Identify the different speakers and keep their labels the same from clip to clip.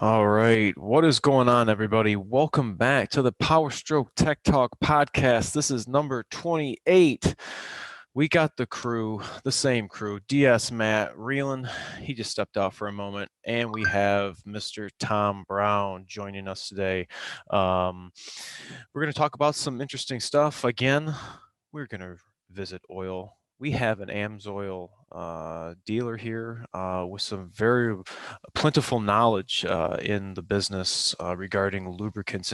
Speaker 1: All right. What is going on, everybody? Welcome back to the Powerstroke Tech Talk podcast. This is number 28. We got the crew, the same crew, DS Matt Reelan. He just stepped out for a moment. And we have Mr. Tom Brown joining us today. We're going to talk about some interesting stuff. Again, we're going to visit oil. We have an Amsoil dealer here with some very plentiful knowledge in the business regarding lubricants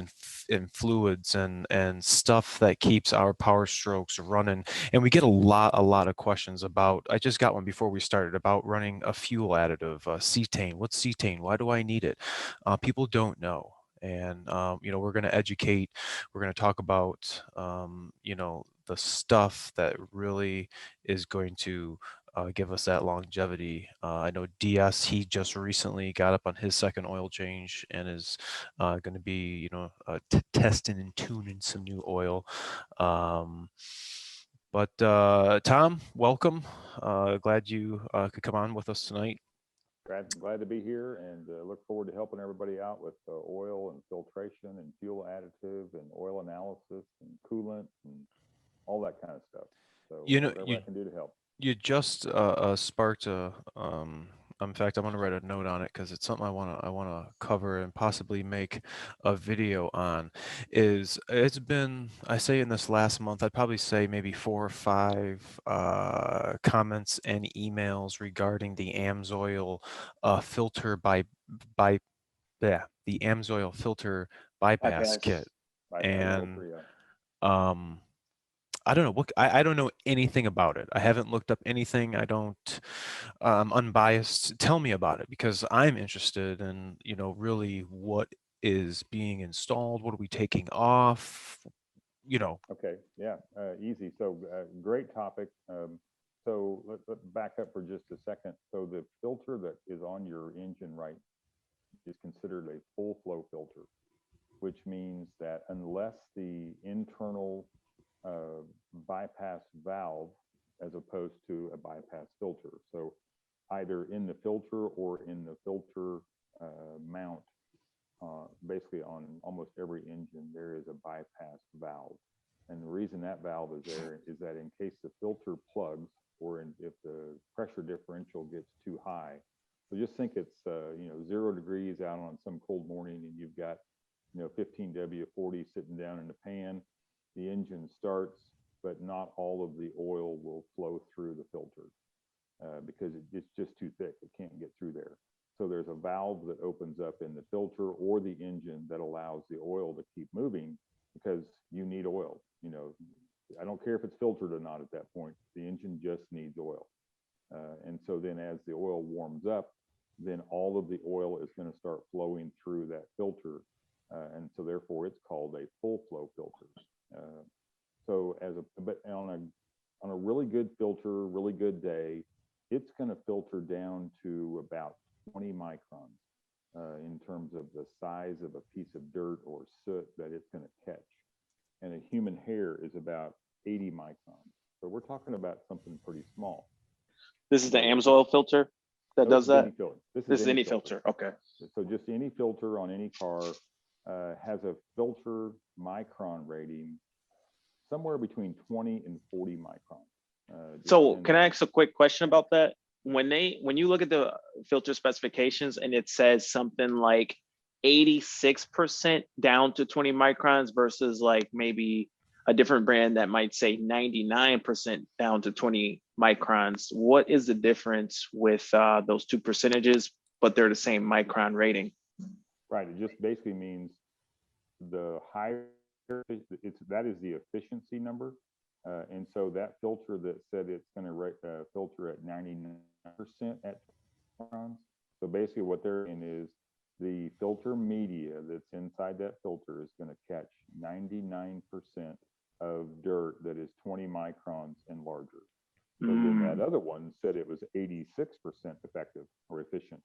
Speaker 1: and fluids and stuff that keeps our power strokes running. And we get a lot of questions about. I just got one before we started about running a fuel additive, cetane. What's cetane? Why do I need it? People don't know. And we're going to educate. We're going to talk about the stuff that really is going to give us that longevity. I know DS, he just recently got up on his second oil change and is going to be, testing and tuning some new oil. But Tom, welcome. Glad you could come on with us tonight.
Speaker 2: Glad to be here and look forward to helping everybody out with oil and filtration and fuel additive and oil analysis and coolant and all that kind of stuff. So whatever I can do to help.
Speaker 1: You just sparked a. In fact, I'm going to write a note on it because it's something I want to cover and possibly make a video on. It's been, I say in this last month, I'd probably say maybe 4 or 5 comments and emails regarding the Amsoil filter by the Amsoil filter bypass kit. And I don't know what I don't know anything about it. I haven't looked up anything. I don't. I'm unbiased. Tell me about it because I'm interested in really what is being installed. What are we taking off?
Speaker 2: Okay, yeah, easy. So great topic. So let's back up for just a second. So the filter that is on your engine right is considered a full flow filter, which means that unless the internal bypass valve as opposed to a bypass filter. So either in the filter or in the filter mount, basically on almost every engine, there is a bypass valve. And the reason that valve is there is that in case the filter plugs or if the pressure differential gets too high. So just think it's 0 degrees out on some cold morning and you've got 15 W40 sitting down in the pan. The engine starts, but not all of the oil will flow through the filter because it's just too thick. It can't get through there. So there's a valve that opens up in the filter or the engine that allows the oil to keep moving because you need oil. I don't care if it's filtered or not at that point. The engine just needs oil. And so then as the oil warms up, then all of the oil is going to start flowing through that filter. And so therefore it's called a full flow filter. But on a really good filter, really good day, it's going to filter down to about 20 microns in terms of the size of a piece of dirt or soot that it's going to catch. And a human hair is about 80 microns. So we're talking about something pretty small.
Speaker 3: This is the Amsoil filter that does that? This is any filter. Okay.
Speaker 2: So just any filter on any car has a filter micron rating somewhere between 20 and 40 microns.
Speaker 3: So can I ask a quick question about that? When you look at the filter specifications and it says something like 86% down to 20 microns versus like maybe a different brand that might say 99% down to 20 microns, what is the difference with those two percentages, but they're the same micron rating?
Speaker 2: Right. It just basically means the higher that is the efficiency number. And so that filter that said it's going to filter at 99% at microns. So basically what they're in is the filter media that's inside that filter is going to catch 99% of dirt that is 20 microns and larger. So then that other one said it was 86% effective or efficient.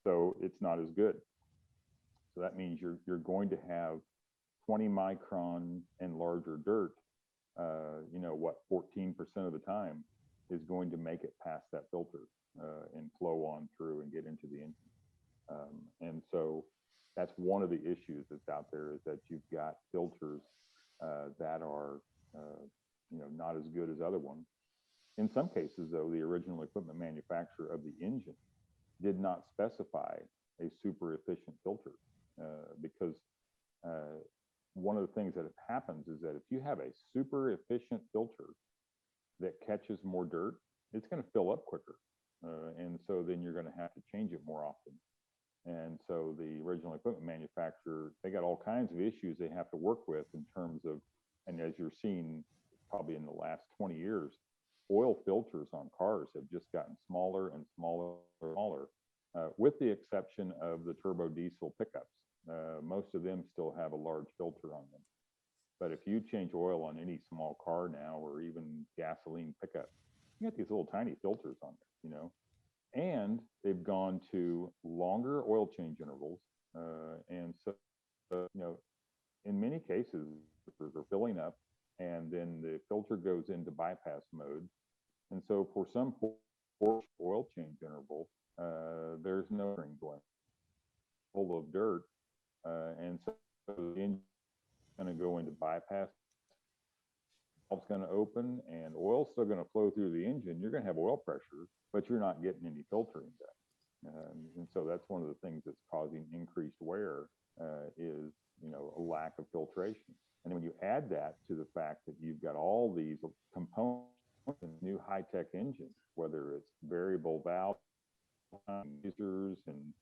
Speaker 2: So it's not as good. So that means you're going to have 20 micron and larger dirt, 14% of the time is going to make it past that filter and flow on through and get into the engine. And so that's one of the issues that's out there, is that you've got filters that are, not as good as other ones. In some cases, though, the original equipment manufacturer of the engine did not specify a super efficient filter, because one of the things that happens is that if you have a super efficient filter that catches more dirt, it's going to fill up quicker. And so then you're going to have to change it more often. And so the original equipment manufacturer, they got all kinds of issues they have to work with in terms of, and as you're seeing probably in the last 20 years, oil filters on cars have just gotten smaller and smaller and smaller, with the exception of the turbo diesel pickups. Most of them still have a large filter on them. But if you change oil on any small car now, or even gasoline pickup, you got these little tiny filters on there, and they've gone to longer oil change intervals. And so, in many cases, they're filling up, and then the filter goes into bypass mode. And so for some oil change interval, there's no ring going, full of dirt. And so the engine's going to go into bypass, valve's going to open, and oil's still going to flow through the engine. You're going to have oil pressure, but you're not getting any filtering done. And so that's one of the things that's causing increased wear, is, a lack of filtration. And when you add that to the fact that you've got all these components in new high-tech engines, whether it's variable valve users and,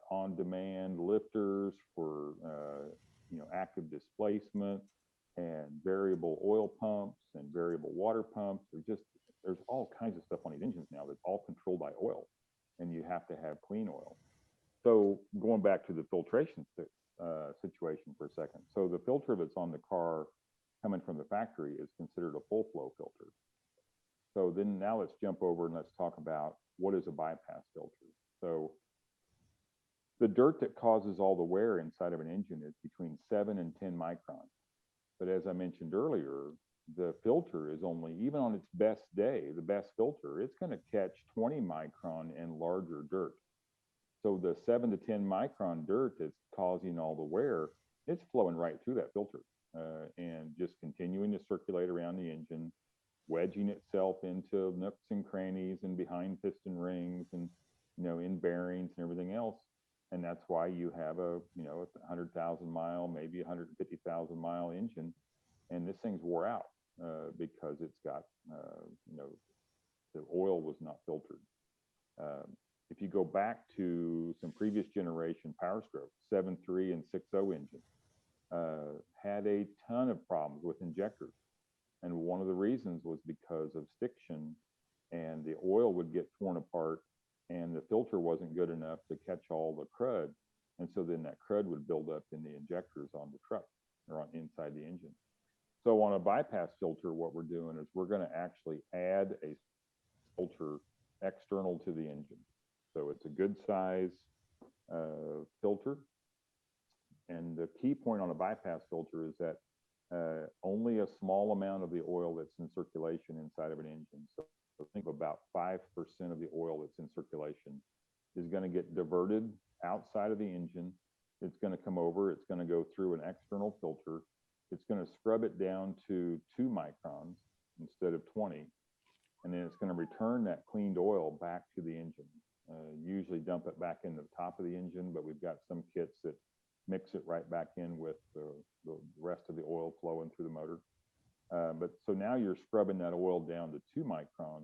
Speaker 2: on-demand lifters for, active displacement, and variable oil pumps and variable water pumps. There's all kinds of stuff on these engines now that's all controlled by oil, and you have to have clean oil. So going back to the filtration situation for a second. So the filter that's on the car coming from the factory is considered a full flow filter. So then now let's jump over and let's talk about what is a bypass filter. So the dirt that causes all the wear inside of an engine is between 7 and 10 microns. But as I mentioned earlier, the filter is only, even on its best day, the best filter, it's going to catch 20 micron and larger dirt. So the 7 to 10 micron dirt that's causing all the wear, it's flowing right through that filter, and just continuing to circulate around the engine, wedging itself into nooks and crannies and behind piston rings and, in bearings and everything else. And that's why you have a 100,000 mile, maybe 150,000 mile engine, and this thing's wore out, because it's got, the oil was not filtered. If you go back to some previous generation Powerstroke 7.3 and 6.0 engines, had a ton of problems with injectors. And one of the reasons was because of stiction, and the oil would get torn apart, and the filter wasn't good enough to catch all the crud. And so then that crud would build up in the injectors on the truck, or on inside the engine. So on a bypass filter, what we're doing is we're going to actually add a filter external to the engine. So it's a good size filter. And the key point on a bypass filter is that only a small amount of the oil that's in circulation inside of an engine, so think about 5% of the oil that's in circulation, is going to get diverted outside of the engine. It's going to come over, it's going to go through an external filter. It's going to scrub it down to 2 microns instead of 20. And then it's going to return that cleaned oil back to the engine. Usually dump it back in the top of the engine, but we've got some kits that mix it right back in with the rest of the oil flowing through the motor. But so now you're scrubbing that oil down to 2 micron,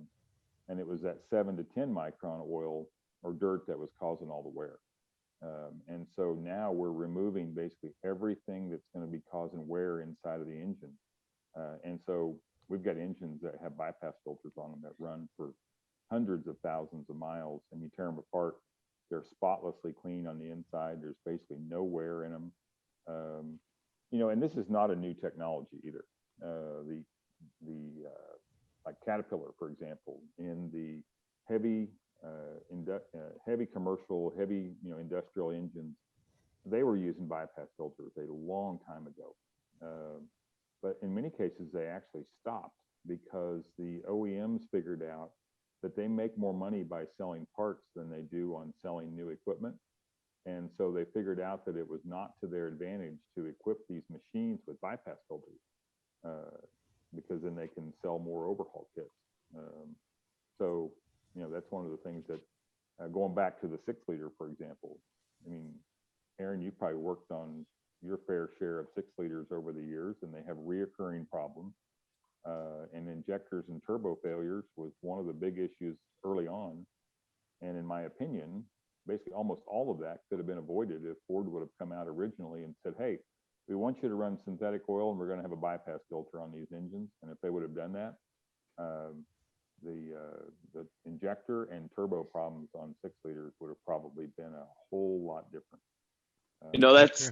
Speaker 2: and it was that 7 to 10 micron oil or dirt that was causing all the wear. And so now we're removing basically everything that's going to be causing wear inside of the engine. And so we've got engines that have bypass filters on them that run for hundreds of thousands of miles, and you tear them apart. They're spotlessly clean on the inside. There's basically no wear in them. And this is not a new technology either. Like Caterpillar, for example, in the heavy commercial, heavy industrial engines, they were using bypass filters a long time ago. But in many cases, they actually stopped because the OEMs figured out that they make more money by selling parts than they do on selling new equipment. And so they figured out that it was not to their advantage to equip these machines with bypass filters, because then they can sell more overhaul kits. So, that's one of the things that, going back to the 6-liter, for example, I mean, Aaron, you probably worked on your fair share of 6-liters over the years, and they have reoccurring problems. And injectors and turbo failures was one of the big issues early on. And in my opinion, basically almost all of that could have been avoided if Ford would have come out originally and said, hey, we want you to run synthetic oil and we're going to have a bypass filter on these engines. And if they would have done that, the injector and turbo problems on 6-liters would have probably been a whole lot different.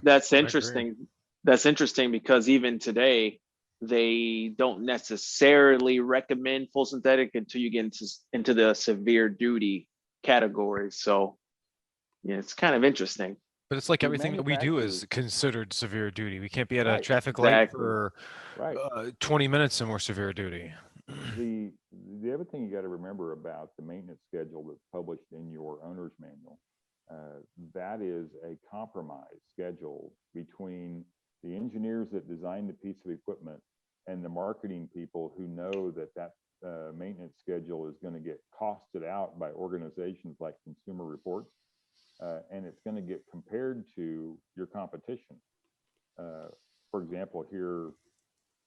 Speaker 3: That's interesting. That's interesting because even today, they don't necessarily recommend full synthetic until you get into the severe duty category. So yeah, it's kind of interesting.
Speaker 1: But it's like everything that we do is considered severe duty. We can't be at a traffic light for 20 minutes and we're severe duty.
Speaker 2: The other thing you got to remember about the maintenance schedule that's published in your owner's manual, that is a compromise schedule between the engineers that design the piece of equipment and the marketing people who know that maintenance schedule is going to get costed out by organizations like Consumer Reports, and it's going to get compared to your competition. For example, here,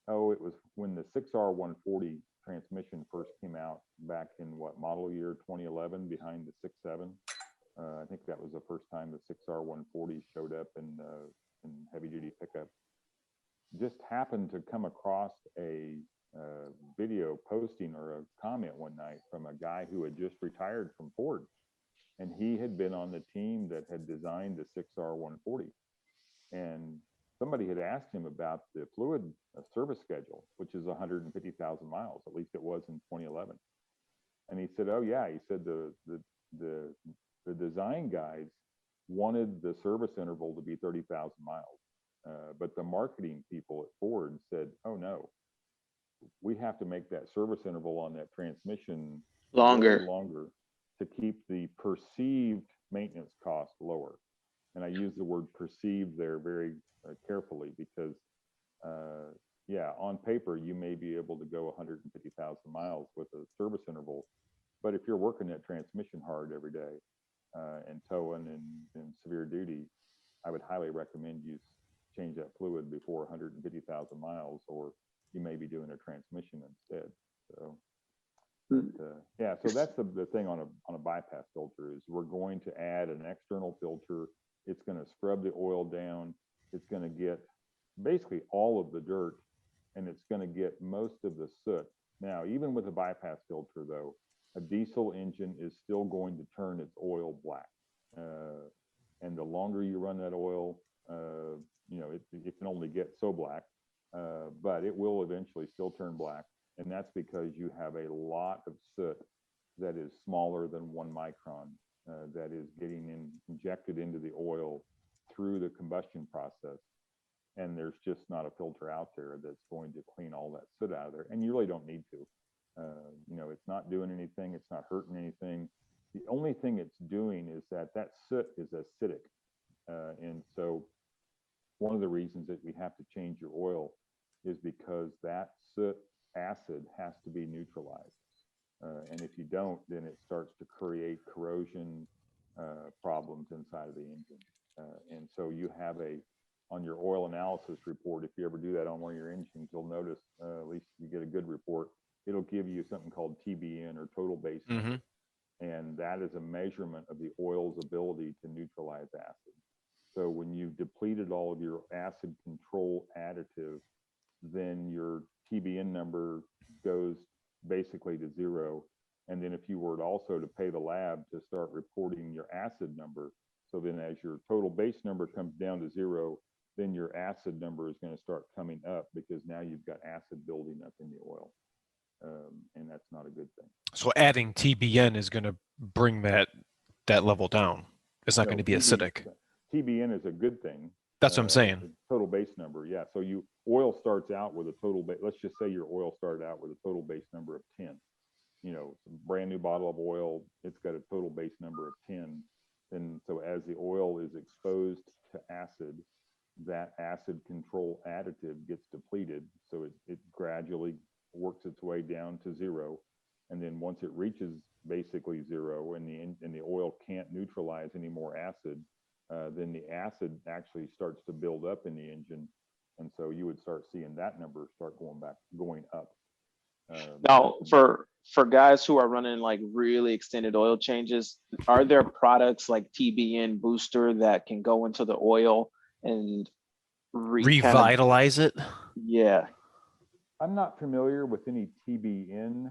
Speaker 2: it was when the 6R140 transmission first came out back in model year 2011 behind the 6.7. I think that was the first time the 6R140 showed up in heavy duty pickup. Just happened to come across a video posting or a comment one night from a guy who had just retired from Ford. And he had been on the team that had designed the 6R140. And somebody had asked him about the fluid service schedule, which is 150,000 miles, at least it was in 2011. And he said, oh yeah, he said the design guys wanted the service interval to be 30,000 miles. But the marketing people at Ford said, oh no, we have to make that service interval on that transmission longer to keep the perceived maintenance cost lower. And I use the word perceived there very carefully because, on paper, you may be able to go 150,000 miles with a service interval. But if you're working that transmission hard every day and towing and severe duty, I would highly recommend you change that fluid before 150,000 miles, or you may be doing a transmission instead. So, so that's the thing on a bypass filter is we're going to add an external filter. It's going to scrub the oil down. It's going to get basically all of the dirt, and it's going to get most of the soot. Now, even with a bypass filter, though, a diesel engine is still going to turn its oil black. And the longer you run that oil, it can only get so black, but it will eventually still turn black. And that's because you have a lot of soot that is smaller than 1 micron that is getting injected into the oil through the combustion process. And there's just not a filter out there that's going to clean all that soot out of there. And you really don't need to. It's not doing anything. It's not hurting anything. The only thing it's doing is that soot is acidic. And so one of the reasons that we have to change your oil is because that soot acid has to be neutralized. And if you don't, then it starts to create corrosion problems inside of the engine. And so you have on your oil analysis report, if you ever do that on one of your engines, you'll notice, at least you get a good report, it'll give you something called TBN or total base number. And that is a measurement of the oil's ability to neutralize acid. So when you've depleted all of your acid control additive, then your TBN number goes basically to 0. And then if you were also to pay the lab to start reporting your acid number, so then as your total base number comes down to 0, then your acid number is going to start coming up because now you've got acid building up in the oil. And that's not a good thing.
Speaker 1: So adding TBN is going to bring that level down. It's not going to be acidic.
Speaker 2: TBN is a good thing.
Speaker 1: That's what I'm saying.
Speaker 2: Total base number, yeah. So oil starts out with a total base. Let's just say your oil started out with a total base number of 10. brand new bottle of oil, it's got a total base number of 10. And so as the oil is exposed to acid, that acid control additive gets depleted. So it gradually works its way down to zero. And then once it reaches basically zero and the oil can't neutralize any more acid, then the acid actually starts to build up in the engine. And so you would start seeing that number start going up.
Speaker 3: Now, for guys who are running like really extended oil changes, are there products like TBN Booster that can go into the oil and
Speaker 1: revitalize it?
Speaker 3: Yeah.
Speaker 2: I'm not familiar with any TBN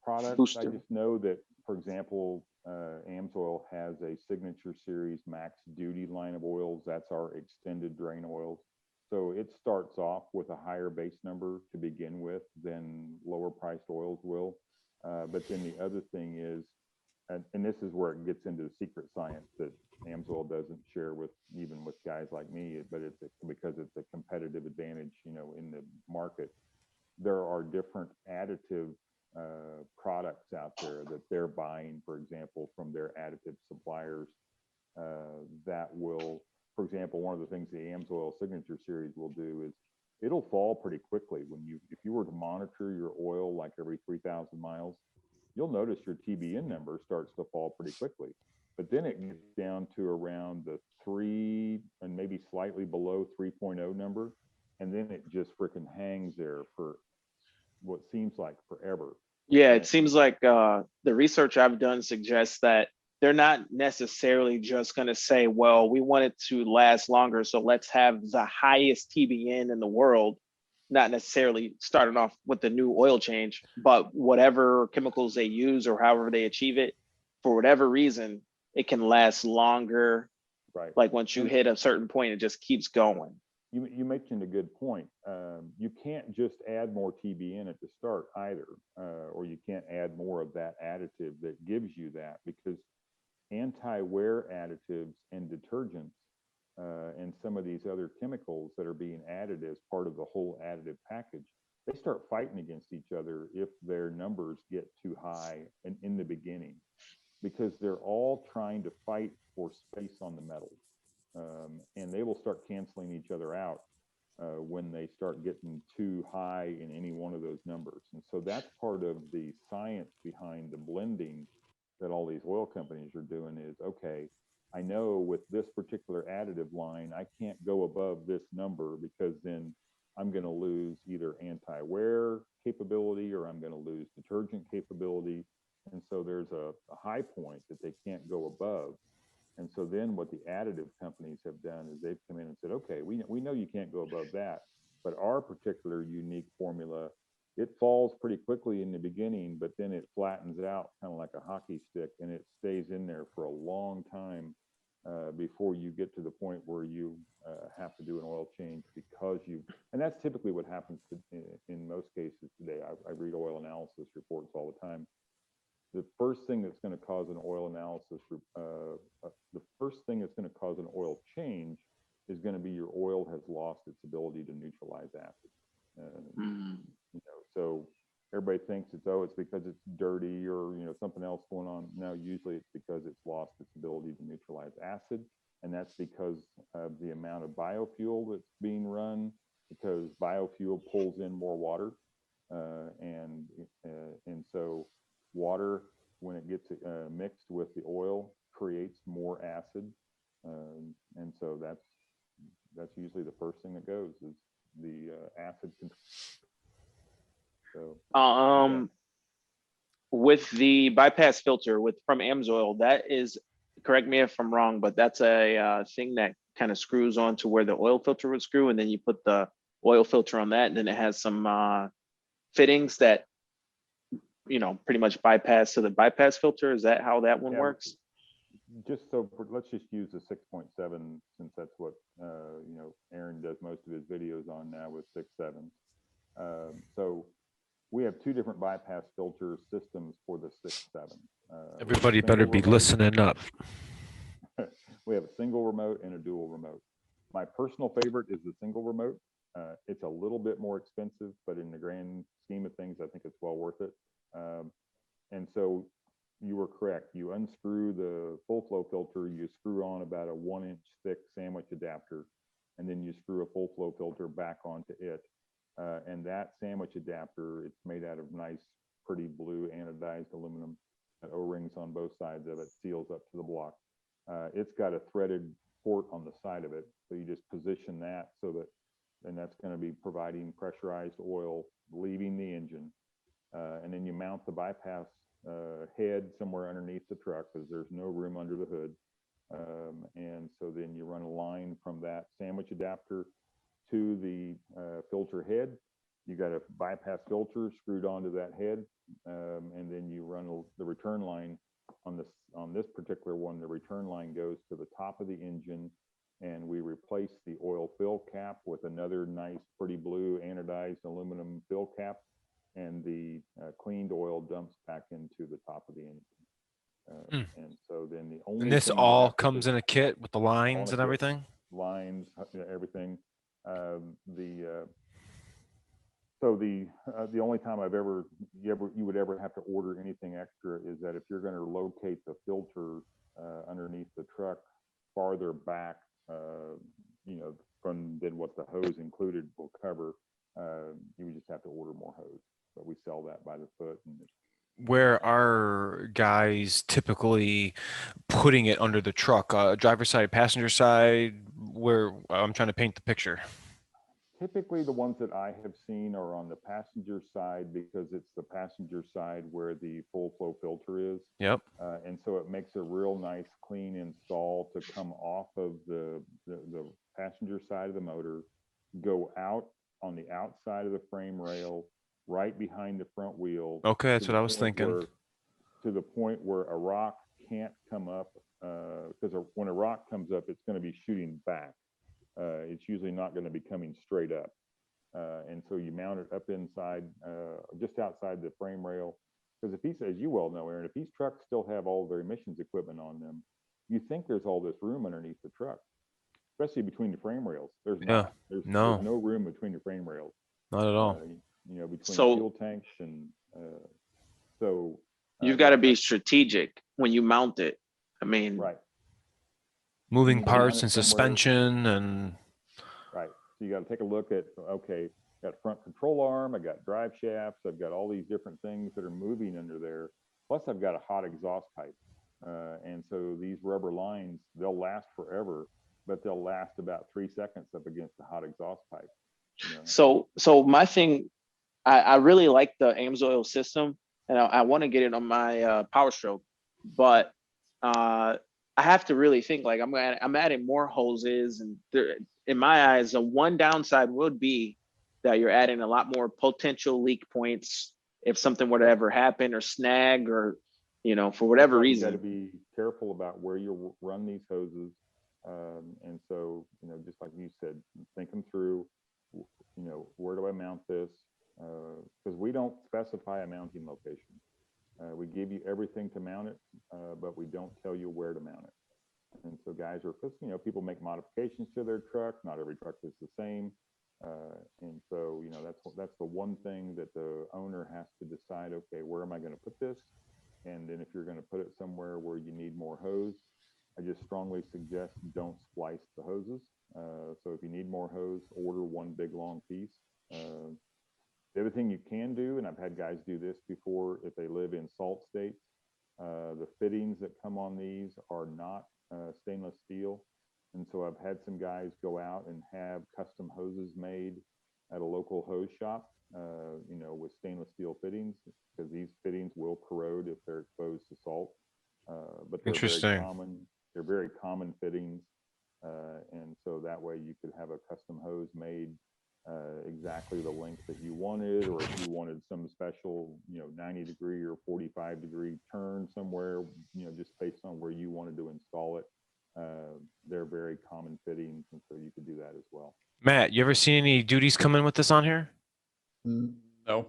Speaker 2: products. Booster. I just know that, for example, Amsoil has a Signature Series Max Duty line of oils. That's our extended drain oils. So it starts off with a higher base number to begin with than lower priced oils will. But then the other thing is, and this is where it gets into the secret science that Amsoil doesn't share even with guys like me, but because it's a competitive advantage, in the market. There are different additive products out there that they're buying, for example, from their additive suppliers that will. For example, one of the things the Amsoil Signature Series will do is it'll fall pretty quickly if you were to monitor your oil like every 3,000 miles, you'll notice your TBN number starts to fall pretty quickly. But then it gets down to around the 3 and maybe slightly below 3.0 number, and then it just freaking hangs there for what seems like forever.
Speaker 3: Yeah, it seems like the research I've done suggests that they're not necessarily just going to say, well, we want it to last longer, so let's have the highest TBN in the world, not necessarily starting off with the new oil change, but whatever chemicals they use or however they achieve it, for whatever reason, it can last longer.
Speaker 2: Right.
Speaker 3: Like once you hit a certain point, it just keeps going.
Speaker 2: You mentioned a good point. You can't just add more TBN at the start either, or you can't add more of that additive that gives you that, because anti-wear additives and detergents and some of these other chemicals that are being added as part of the whole additive package, they start fighting against each other if their numbers get too high in the beginning, because they're all trying to fight for space on the metal. And they will start canceling each other out when they start getting too high in any one of those numbers. And so that's part of the science behind the blending that all these oil companies are doing is, okay, I know with this particular additive line, I can't go above this number because then I'm going to lose either anti-wear capability or I'm going to lose detergent capability. And so there's a high point that they can't go above. And so then what the additive companies have done is they've come in and said, okay, we know you can't go above that, but our particular unique formula, it falls pretty quickly in the beginning, but then it flattens out kind of like a hockey stick, and it stays in there for a long time before you get to the point where you have to do an oil change and that's typically what happens in most cases today. I read oil analysis reports all the time. The first thing that's going to cause an oil analysis, the first thing that's going to cause an oil change is going to be your oil has lost its ability to neutralize acid. So everybody thinks it's because it's dirty or something else going on. No, usually it's because it's lost its ability to neutralize acid, and that's because of the amount of biofuel that's being run. Because biofuel pulls in more water, and so water, when it gets mixed with the oil, creates more acid, and so that's usually the first thing that goes is the acid control. So,
Speaker 3: with the bypass filter from Amsoil, that is, correct me if I'm wrong, but that's a thing that kind of screws on to where the oil filter would screw, and then you put the oil filter on that, and then it has some fittings that pretty much bypass to the bypass filter. Is that how that one works?
Speaker 2: Let's just use the 6.7 since that's what Aaron does most of his videos on now with 6.7. So we have two different bypass filter systems for the 6.7.
Speaker 1: Everybody better be listening up.
Speaker 2: We have a single remote and a dual remote. My personal favorite is the single remote. It's a little bit more expensive, but in the grand scheme of things, I think it's well worth it. And so you were correct. You unscrew the full flow filter, you screw on about a 1-inch thick sandwich adapter, and then you screw a full flow filter back onto it. And that sandwich adapter, it's made out of nice, pretty blue anodized aluminum. O-rings on both sides of it, seals up to the block. It's got a threaded port on the side of it. So you just position that so that, and that's going to be providing pressurized oil leaving the engine. And then you mount the bypass head somewhere underneath the truck because there's no room under the hood. And so then you run a line from that sandwich adapter to the filter head. You got a bypass filter screwed onto that head, and then you run the return line on this particular one. The return line goes to the top of the engine, and we replace the oil fill cap with another nice, pretty blue anodized aluminum fill cap, and the cleaned oil dumps back into the top of the engine. And so then the only
Speaker 1: And this
Speaker 2: thing
Speaker 1: all comes in a kit with the lines and everything?
Speaker 2: Lines, everything. So the only time you would ever have to order anything extra is that if you're going to locate the filter underneath the truck farther back, than what the hose included will cover, you would just have to order more hose. But we sell that by the foot. And
Speaker 1: where are guys typically putting it under the truck? Driver's side, passenger side? Where I'm trying to paint the picture.
Speaker 2: Typically, the ones that I have seen are on the passenger side because it's the passenger side where the full flow filter is.
Speaker 1: Yep.
Speaker 2: And so it makes a real nice, clean install to come off of the passenger side of the motor, go out on the outside of the frame rail, right behind the front wheel.
Speaker 1: Okay, that's what I was thinking.
Speaker 2: To the point where a rock can't come up, because when a rock comes up, it's going to be shooting back. It's usually not going to be coming straight up. And so you mount it up inside, just outside the frame rail. Because as you well know, Aaron, if these trucks still have all their emissions equipment on them, you think there's all this room underneath the truck, especially between the frame rails. There's not. There's no room between the frame rails.
Speaker 1: Not at all.
Speaker 2: Between fuel tanks and so.
Speaker 3: You've got to be strategic when you mount it. I mean,
Speaker 2: right.
Speaker 1: Moving parts and suspension and.
Speaker 2: Right. So you got to take a look at, okay, got front control arm, I got drive shafts, I've got all these different things that are moving under there. Plus I've got a hot exhaust pipe. And so these rubber lines, they'll last forever, but they'll last about 3 seconds up against the hot exhaust pipe.
Speaker 3: So my thing, I really like the Amsoil system, and I want to get it on my Powerstroke, but I have to really think like I'm adding more hoses, and in my eyes, the one downside would be that you're adding a lot more potential leak points if something were to ever happen or snag or, for whatever reason.
Speaker 2: You got to be careful about where you run these hoses. And so, just like you said, think them through, where do I mount this? Because we don't specify a mounting location. We give you everything to mount it, but we don't tell you where to mount it. And so guys people make modifications to their truck. Not every truck is the same. And so, that's the one thing that the owner has to decide, okay, where am I going to put this? And then if you're going to put it somewhere where you need more hose, I just strongly suggest don't splice the hoses. So if you need more hose, order one big long piece. The other thing you can do, and I've had guys do this before, if they live in salt states, the fittings that come on these are not stainless steel. And so I've had some guys go out and have custom hoses made at a local hose shop, with stainless steel fittings, because these fittings will corrode if they're exposed to salt. But they're very common. They're very common fittings. And so that way you could have a custom hose made exactly the length that you wanted, or if you wanted some special, 90-degree or 45-degree turn somewhere, just based on where you wanted to install it. They're very common fittings, and so you could do that as well.
Speaker 1: Matt, you ever seen any duties come in with this on here?
Speaker 4: No.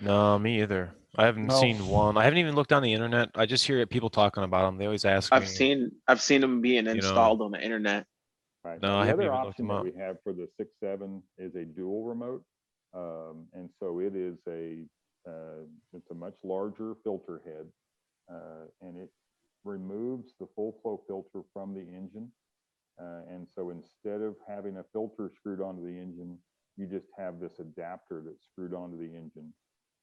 Speaker 1: No, me either. I haven't seen one. I haven't even looked on the internet. I just hear people talking about them. They always ask
Speaker 3: I've
Speaker 1: me.
Speaker 3: I've seen them being installed on the internet.
Speaker 2: Right.
Speaker 1: No, I
Speaker 2: the
Speaker 1: haven't
Speaker 2: other
Speaker 1: even looked them
Speaker 2: option
Speaker 1: up.
Speaker 2: that we have for the 6.7 is a dual remote. And so it is it's a much larger filter head, and it removes the full flow filter from the engine. And so instead of having a filter screwed onto the engine, you just have this adapter that's screwed onto the engine.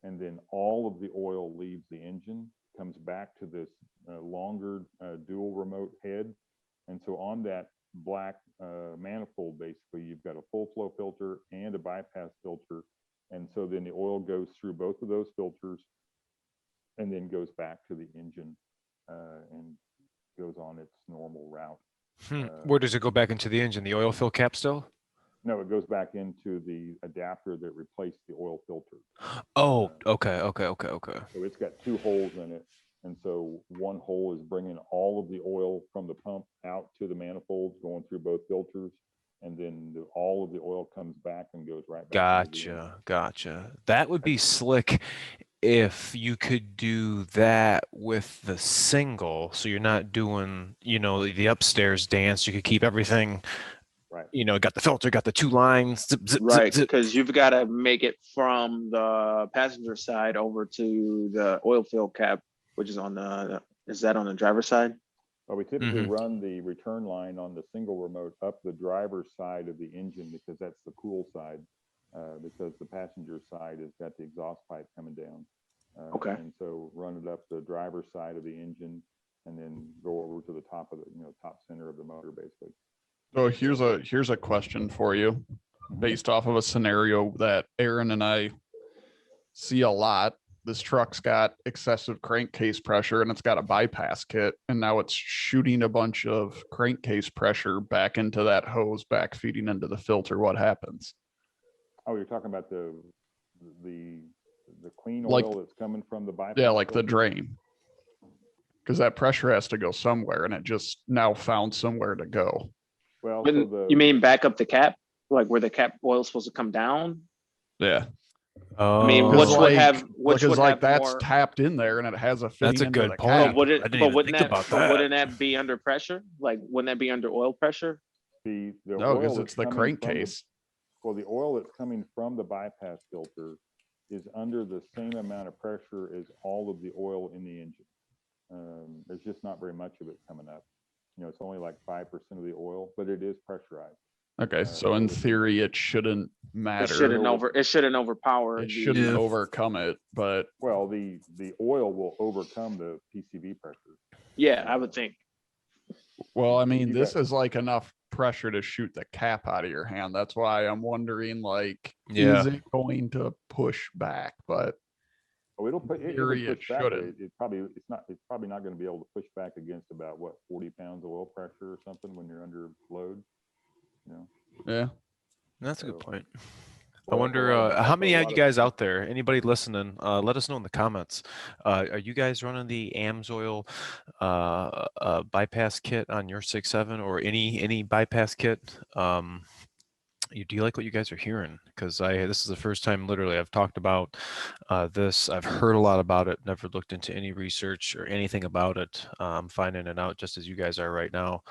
Speaker 2: And then all of the oil leaves the engine, comes back to this longer dual remote head. And so on that black manifold, basically, you've got a full flow filter and a bypass filter. And so then the oil goes through both of those filters and then goes back to the engine and goes on its normal route.
Speaker 1: Where does it go back into the engine? The oil fill cap still?
Speaker 2: No, it goes back into the adapter that replaced the oil filter.
Speaker 1: Oh, okay.
Speaker 2: So it's got two holes in it. And so one hole is bringing all of the oil from the pump out to the manifolds, going through both filters. And then all of the oil comes back and goes right back.
Speaker 1: Gotcha. That would be slick if you could do that with the single. So you're not doing, the upstairs dance. You could keep everything,
Speaker 2: right.
Speaker 1: Got the filter, got the two lines. Zip, zip,
Speaker 3: right.
Speaker 1: zip.
Speaker 3: Because you've got to make it from the passenger side over to the oil fill cap, which is is that on the driver's side?
Speaker 2: Well, we typically run the return line on the single remote up the driver's side of the engine because that's the cool side, because the passenger side has got the exhaust pipe coming down.
Speaker 3: Okay.
Speaker 2: And so run it up the driver's side of the engine and then go over to the top of the, top center of the motor, basically.
Speaker 4: So here's a question for you based off of a scenario that Aaron and I see a lot. This truck's got excessive crankcase pressure and it's got a bypass kit, and now it's shooting a bunch of crankcase pressure back into that hose, back feeding into the filter. What happens?
Speaker 2: Oh, you're talking about the clean oil
Speaker 4: Like,
Speaker 2: that's coming from the bypass?
Speaker 4: Yeah, like
Speaker 2: filter?
Speaker 4: the drain. Because that pressure has to go somewhere, and it just now found somewhere to go.
Speaker 2: Well,
Speaker 3: You mean back up the cap, like where the cap oil is supposed to come down?
Speaker 4: Yeah.
Speaker 1: Oh,
Speaker 3: I mean, which would have
Speaker 4: that's
Speaker 3: more...
Speaker 4: tapped in there, and it has a fitting
Speaker 1: That's a
Speaker 4: into
Speaker 1: good
Speaker 4: the
Speaker 1: point.
Speaker 4: cap.
Speaker 3: But wouldn't
Speaker 1: that.
Speaker 3: that be under pressure? Like, wouldn't that be under oil pressure?
Speaker 2: the
Speaker 4: No,
Speaker 2: oil
Speaker 4: because
Speaker 2: that's
Speaker 4: it's the
Speaker 2: coming from
Speaker 4: crankcase.
Speaker 2: Well, the oil that's coming from the bypass filter is under the same amount of pressure as all of the oil in the engine. There's just not very much of it coming up. It's only like 5% of the oil, but it is pressurized.
Speaker 4: Okay, so in theory, it shouldn't matter.
Speaker 3: It shouldn't overpower.
Speaker 4: It shouldn't overcome it, but
Speaker 2: well, the oil will overcome the PCV pressure.
Speaker 3: Yeah, I would think.
Speaker 4: Well, I mean, this is like enough pressure to shoot the cap out of your hand. That's why I'm wondering, is it going to push back? But
Speaker 2: it'll push back.
Speaker 4: Shouldn't.
Speaker 2: It's probably not going to be able to push back against about 40 pounds of oil pressure or something when you're under load.
Speaker 4: Yeah,
Speaker 1: that's a good point. I wonder how many of you guys out there, anybody listening, let us know in the comments. Are you guys running the Amsoil bypass kit on your 6.7 or any bypass kit? Do you like what you guys are hearing? Because this is the first time literally I've talked about this. I've heard a lot about it, never looked into any research or anything about it. I'm finding it out just as you guys are right now.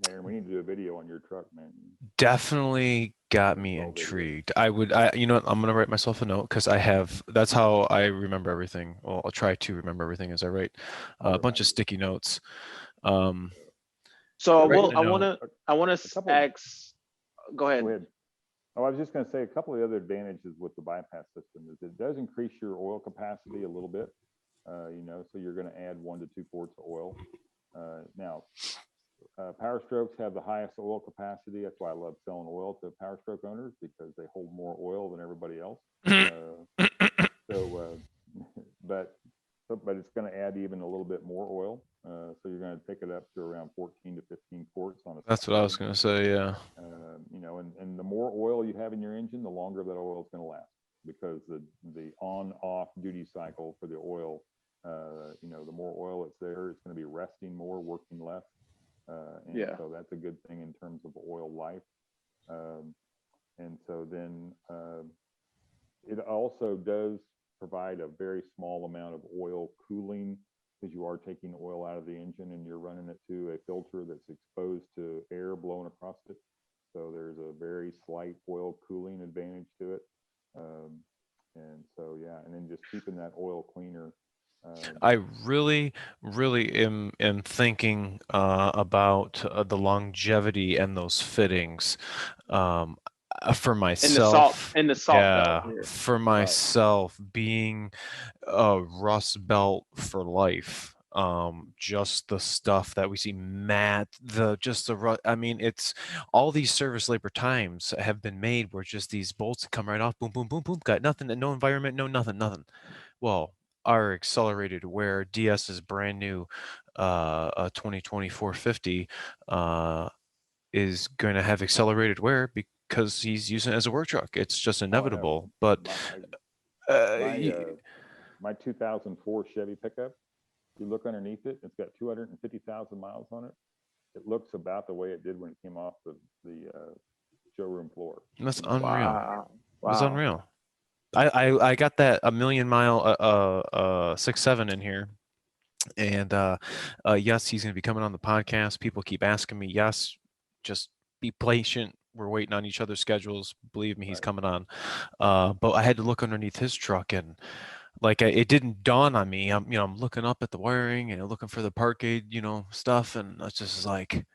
Speaker 2: Man, we need to do a video on your truck, man.
Speaker 1: Definitely got me intrigued. I'm going to write myself a note because that's how I remember everything. Well, I'll try to remember everything as I write a bunch of sticky notes.
Speaker 3: So I want to ask, go ahead.
Speaker 2: Oh, I was just going to say a couple of other advantages with the bypass system is it does increase your oil capacity a little bit, so you're going to add 1 to 2 quarts of oil. Now, Powerstrokes have the highest oil capacity. That's why I love selling oil to Powerstroke owners because they hold more oil than everybody else. But it's going to add even a little bit more oil. So you're going to take it up to around 14 to 15 quarts on a.
Speaker 1: That's what I was going to say. Yeah.
Speaker 2: And the more oil you have in your engine, the longer that oil is going to last because the on-off duty cycle for the oil, the more oil it's there, it's going to be resting more, working less. So that's a good thing in terms of oil life. And so then it also does provide a very small amount of oil cooling because you are taking oil out of the engine and you're running it to a filter that's exposed to air blowing across it. So there's a very slight oil cooling advantage to it. And so, yeah, and then just keeping that oil cleaner.
Speaker 1: I really, really am thinking about the longevity and those fittings um, for myself.
Speaker 3: In the salt belt
Speaker 1: Yeah,
Speaker 3: here.
Speaker 1: for myself being a rust belt for life. Just the stuff that we see, Matt, I mean, it's all these service labor times have been made where just these bolts come right off, boom, boom, boom, boom, got nothing, no environment, no nothing, nothing. Well, our accelerated wear DS is brand new, a 2024 50 is going to have accelerated wear because he's using it as a work truck. It's just inevitable. But
Speaker 2: my 2004 Chevy pickup, you look underneath it, it's got 250,000 miles on it. It looks about the way it did when it came off the showroom floor.
Speaker 1: That's
Speaker 2: You know?
Speaker 1: unreal.
Speaker 3: Wow.
Speaker 1: That's unreal. I got that a million mile 6.7 in here. And yes, he's going to be coming on the podcast. People keep asking me. Yes, just be patient. We're waiting on each other's schedules. Believe me, he's coming on. But I had to look underneath his truck, and like it didn't dawn on me. I'm looking up at the wiring and looking for the park gauge, stuff, and it's just like,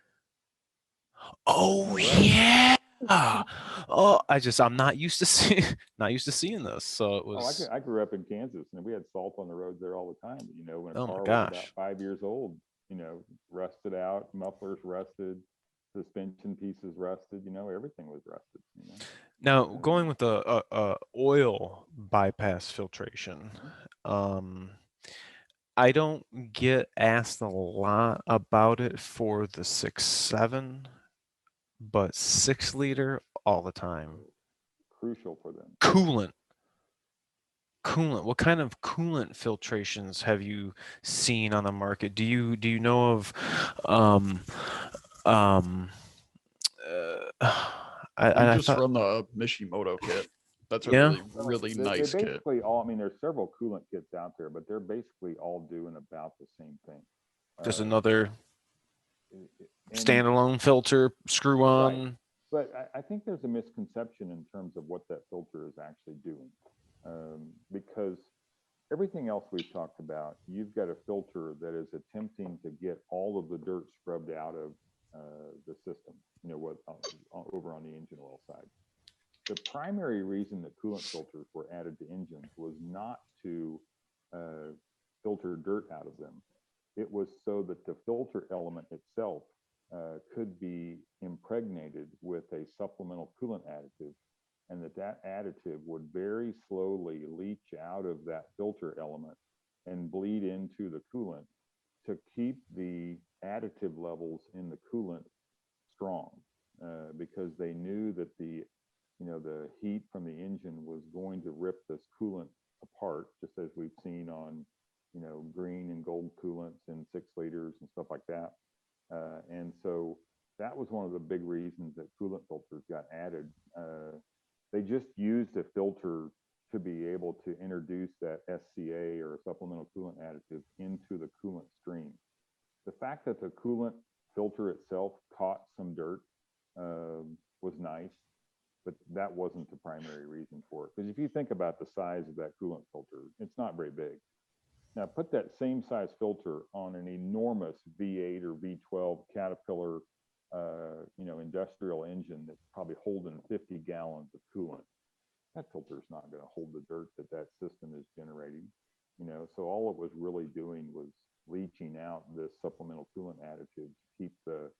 Speaker 1: oh yeah. Oh, I'm not used to seeing this. So it was.
Speaker 2: I grew up in Kansas, and we had salt on the roads there all the time. When a
Speaker 1: Oh
Speaker 2: car
Speaker 1: my
Speaker 2: was
Speaker 1: gosh.
Speaker 2: about 5 years old, rusted out, mufflers rusted, suspension pieces rusted. Everything was rusted.
Speaker 1: Now, going with the oil bypass filtration, I don't get asked a lot about it for the 6.7, but 6 liter all the time.
Speaker 2: Crucial for them.
Speaker 1: Coolant. What kind of coolant filtrations have you seen on the market? Do you know of
Speaker 4: I just
Speaker 1: thought,
Speaker 4: run the Mishimoto kit. That's a
Speaker 1: Yeah?
Speaker 4: really
Speaker 2: They
Speaker 4: nice kit.
Speaker 2: basically all. I mean, there's several coolant kits out there, but they're basically all doing about the same thing.
Speaker 1: Just another
Speaker 2: and-
Speaker 1: standalone filter, screw on.
Speaker 2: Right. But I think there's a misconception in terms of what that filter is actually doing, because everything else we've talked about, you've got a filter that is attempting to get all of the dirt scrubbed out of the system. What over on the engine oil side. The primary reason that coolant filters were added to engines was not to filter dirt out of them. It was so that the filter element itself could be impregnated with a supplemental coolant additive, and that additive would very slowly leach out of that filter element and bleed into the coolant to keep the additive levels in the coolant strong, because they knew that the heat from the engine was going to rip this coolant apart, just as we've seen on green and gold coolants in 6 liters and stuff like that. And so that was one of the big reasons that coolant filters got added. They just used a filter to be able to introduce that SCA, or supplemental coolant additive, into the coolant stream. The fact that the coolant filter itself caught some dirt was nice, but that wasn't the primary reason for it. Because if you think about the size of that coolant filter, it's not very big. Now put that same size filter on an enormous V8 or V12 Caterpillar, industrial engine that's probably holding 50 gallons of coolant. That filter is not going to hold the dirt that system is generating. So all it was really doing was leaching out this supplemental coolant additive to keep the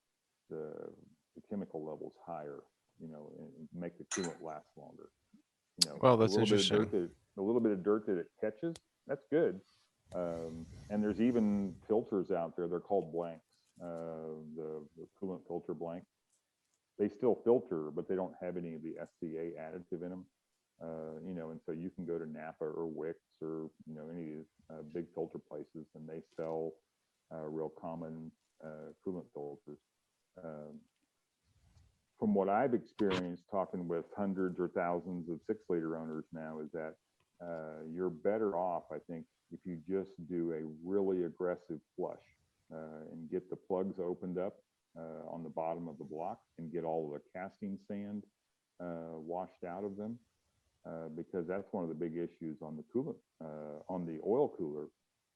Speaker 2: chemical levels higher, and make the coolant last longer.
Speaker 1: Well, that's interesting.
Speaker 2: A little bit of dirt that it catches, that's good. And there's even filters out there, they're called blanks, the coolant filter blanks. They still filter, but they don't have any of the SCA additive in them. And so you can go to Napa or Wix or any big filter places, and they sell real common coolant filters. From what I've experienced talking with hundreds or thousands of 6 liter owners now, is that you're better off, I think, if you just do a really aggressive flush and get the plugs opened up on the bottom of the block and get all of the casting sand washed out of them. because that's one of the big issues on the coolant, on the oil cooler,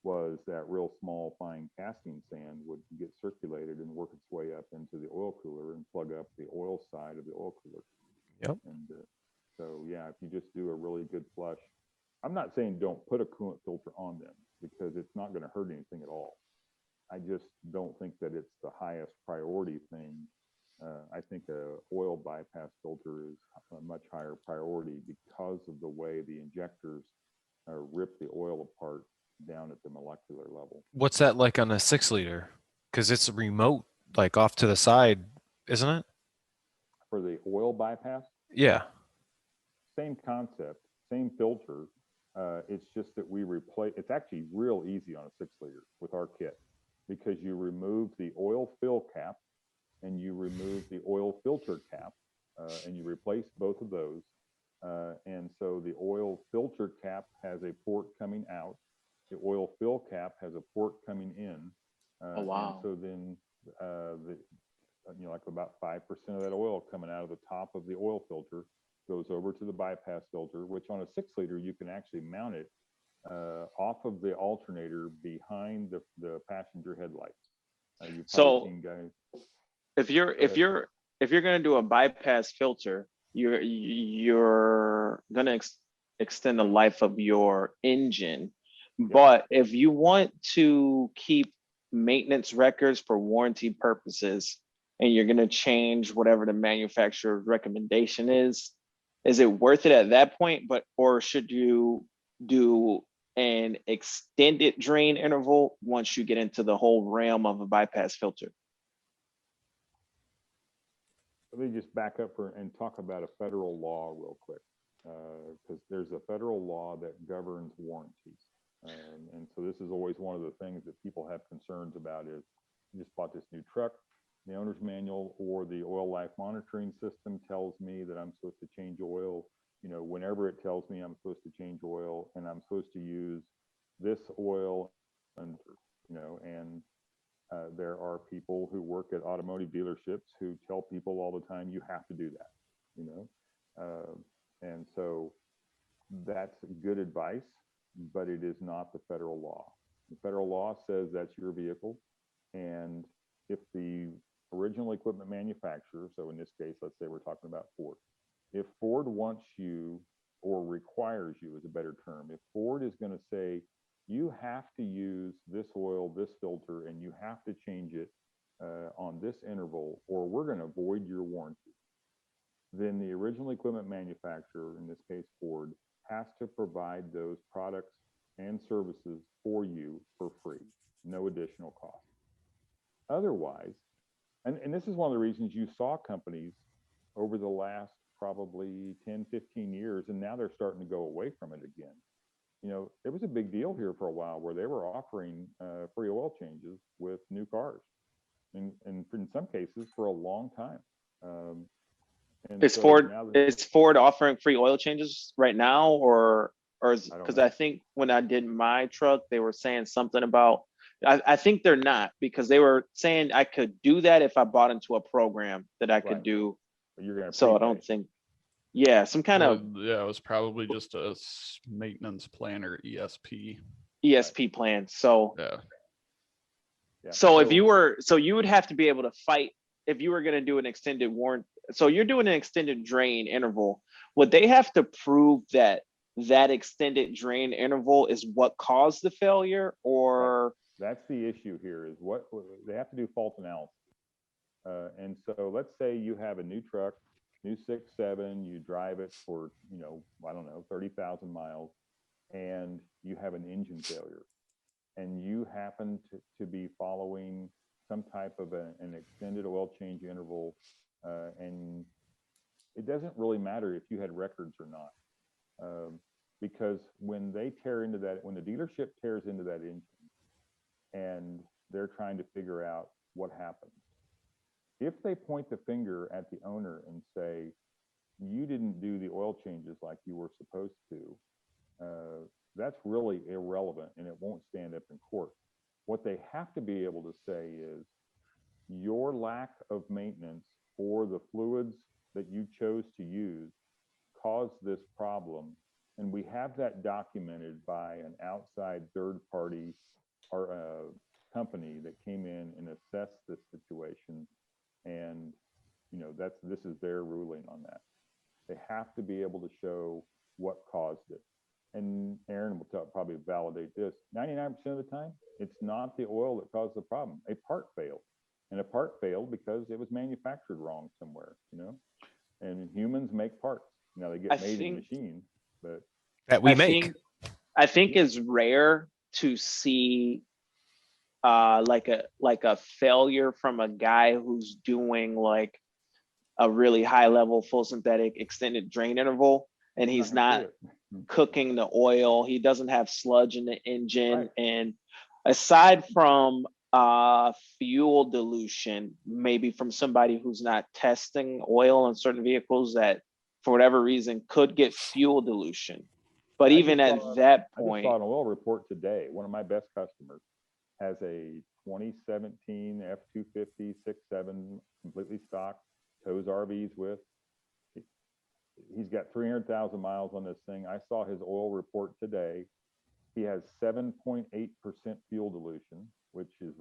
Speaker 2: was that real small fine casting sand would get circulated and work its way up into the oil cooler and plug up the oil side of the oil cooler.
Speaker 1: Yep.
Speaker 2: And so, yeah, if you just do a really good flush, I'm not saying don't put a coolant filter on them because it's not going to hurt anything at all. I just don't think that it's the highest priority thing. I think a oil bypass filter is a much higher priority because of the way the injectors rip the oil apart down at the molecular level.
Speaker 1: What's that like on a 6-liter? Because it's remote, like off to the side, isn't it?
Speaker 2: For the oil bypass,
Speaker 1: Yeah.
Speaker 2: same concept, same filter. It's just that we replace, it's actually real easy on a 6-liter with our kit because you remove the oil fill cap and you remove the oil filter cap and you replace both of those. And so the oil filter cap has a port coming out. The oil fill cap has a port coming in.
Speaker 3: Oh, wow.
Speaker 2: And so then like about 5% of that oil coming out of the top of the oil filter goes over to the bypass filter, which on a 6-liter, you can actually mount it off of the alternator behind the passenger headlights. You've
Speaker 3: So
Speaker 2: seen guys.
Speaker 3: if you're going to do a bypass filter, you're going to extend the life of your engine. But if you want to keep maintenance records for warranty purposes, and you're going to change whatever the manufacturer's recommendation is it worth it at that point? Or should you do an extended drain interval once you get into the whole realm of a bypass filter?
Speaker 2: Let me just back up and talk about a federal law real quick, because there's a federal law that governs warranties. And so this is always one of the things that people have concerns about is, you just bought this new truck, the owner's manual or the oil life monitoring system tells me that I'm supposed to change oil, whenever it tells me I'm supposed to change oil and I'm supposed to use this oil, and there are people who work at automotive dealerships who tell people all the time, you have to do that, and so that's good advice, but it is not the federal law. The federal law says that's your vehicle. And if the original equipment manufacturer, so in this case, let's say we're talking about Ford, if Ford wants you or requires you is a better term, if Ford is going to say, you have to use this oil, this filter, and you have to change it on this interval, or we're going to void your warranty, then the original equipment manufacturer, in this case Ford, has to provide those products and services for you for free, no additional cost. Otherwise, and this is one of the reasons you saw companies over the last probably 10, 15 years, and now they're starting to go away from it again. It was a big deal here for a while where they were offering free oil changes with new cars, and in some cases for a long time.
Speaker 3: Is Ford offering free oil changes right now, or because I think when I did my truck, they were saying something about, I think they're not, because they were saying I could do that if I bought into a program that I could do. So I don't think, some kind of.
Speaker 4: Yeah, it was probably just a maintenance plan or
Speaker 3: ESP plan. So,
Speaker 2: yeah.
Speaker 3: So if you were, you would have to be able to fight if you were going to do an extended warranty. So you're doing an extended drain interval. Would they have to prove that extended drain interval is what caused the failure, or?
Speaker 2: That's the issue here, is what they have to do fault analysis. And so let's say you have a new truck, new 6.7, you drive it for, 30,000 miles, and you have an engine failure, and you happen to be following some type of an extended oil change interval, and it doesn't really matter if you had records or not, because when they tear into that, when the dealership tears into that engine and they're trying to figure out what happened, if they point the finger at the owner and say, you didn't do the oil changes like you were supposed to, that's really irrelevant and it won't stand up in court. What they have to be able to say is, your lack of maintenance for the fluids that you chose to use caused this problem. And we have that documented by an outside third party or company that came in and assessed this situation. And, this is their ruling on that. They have to be able to show what caused it. And Aaron will probably validate this. 99% of the time, it's not the oil that caused the problem. A part failed. And a part failed because it was manufactured wrong somewhere, And humans make parts. Now they get made in machines, but
Speaker 1: that we make.
Speaker 3: I think it's rare to see like a failure from a guy who's doing like a really high level full synthetic extended drain interval, and he's not cooking the oil. He doesn't have sludge in the engine. Right. And aside from fuel dilution, maybe from somebody who's not testing oil on certain vehicles that for whatever reason could get fuel dilution. But even at that point,
Speaker 2: I just saw an oil report today. One of my best customers has a 2017 F-250 6.7 completely stock, tows RVs with. He's got 300,000 miles on this thing. I saw his oil report today. He has 7.8% fuel dilution, which is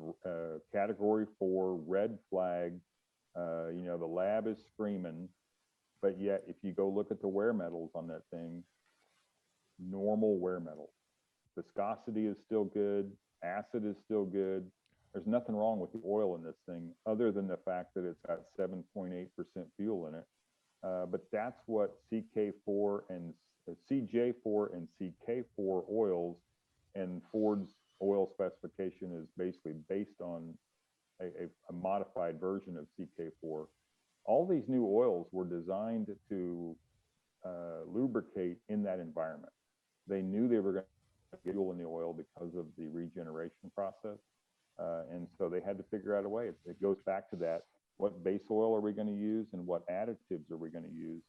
Speaker 2: category 4, red flag. The lab is screaming, but yet if you go look at the wear metals on that thing, normal wear metals. Viscosity is still good. Acid is still good. There's nothing wrong with the oil in this thing other than the fact that it's got 7.8% fuel in it. But that's what CK4 and CJ4 and CK4 oils, and Ford's oil specification is basically based on a modified version of CK4. All these new oils were designed to lubricate in that environment. They knew they were going to get fuel in the oil because of the regeneration process. And so they had to figure out a way. It goes back to that. What base oil are we going to use and what additives are we going to use,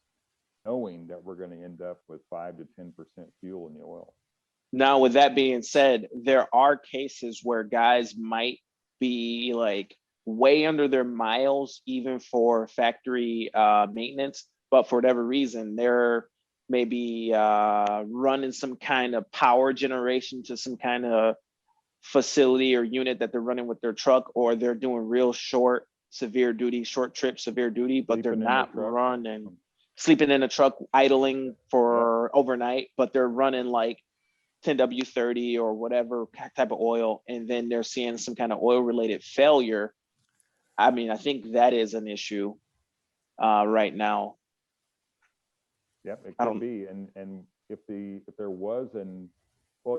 Speaker 2: knowing that we're going to end up with 5 to 10% fuel in the oil.
Speaker 3: Now, with that being said, there are cases where guys might be like way under their miles, even for factory maintenance, but for whatever reason, they're maybe running some kind of power generation to some kind of facility or unit that they're running with their truck, or they're doing real short, severe duty, short trip, severe duty, but they're not running, sleeping in a truck, idling for overnight, but they're running like 10W30 or whatever type of oil, and then they're seeing some kind of oil related failure. I mean, I think that is an issue right now.
Speaker 2: Yep, it could be. And if there was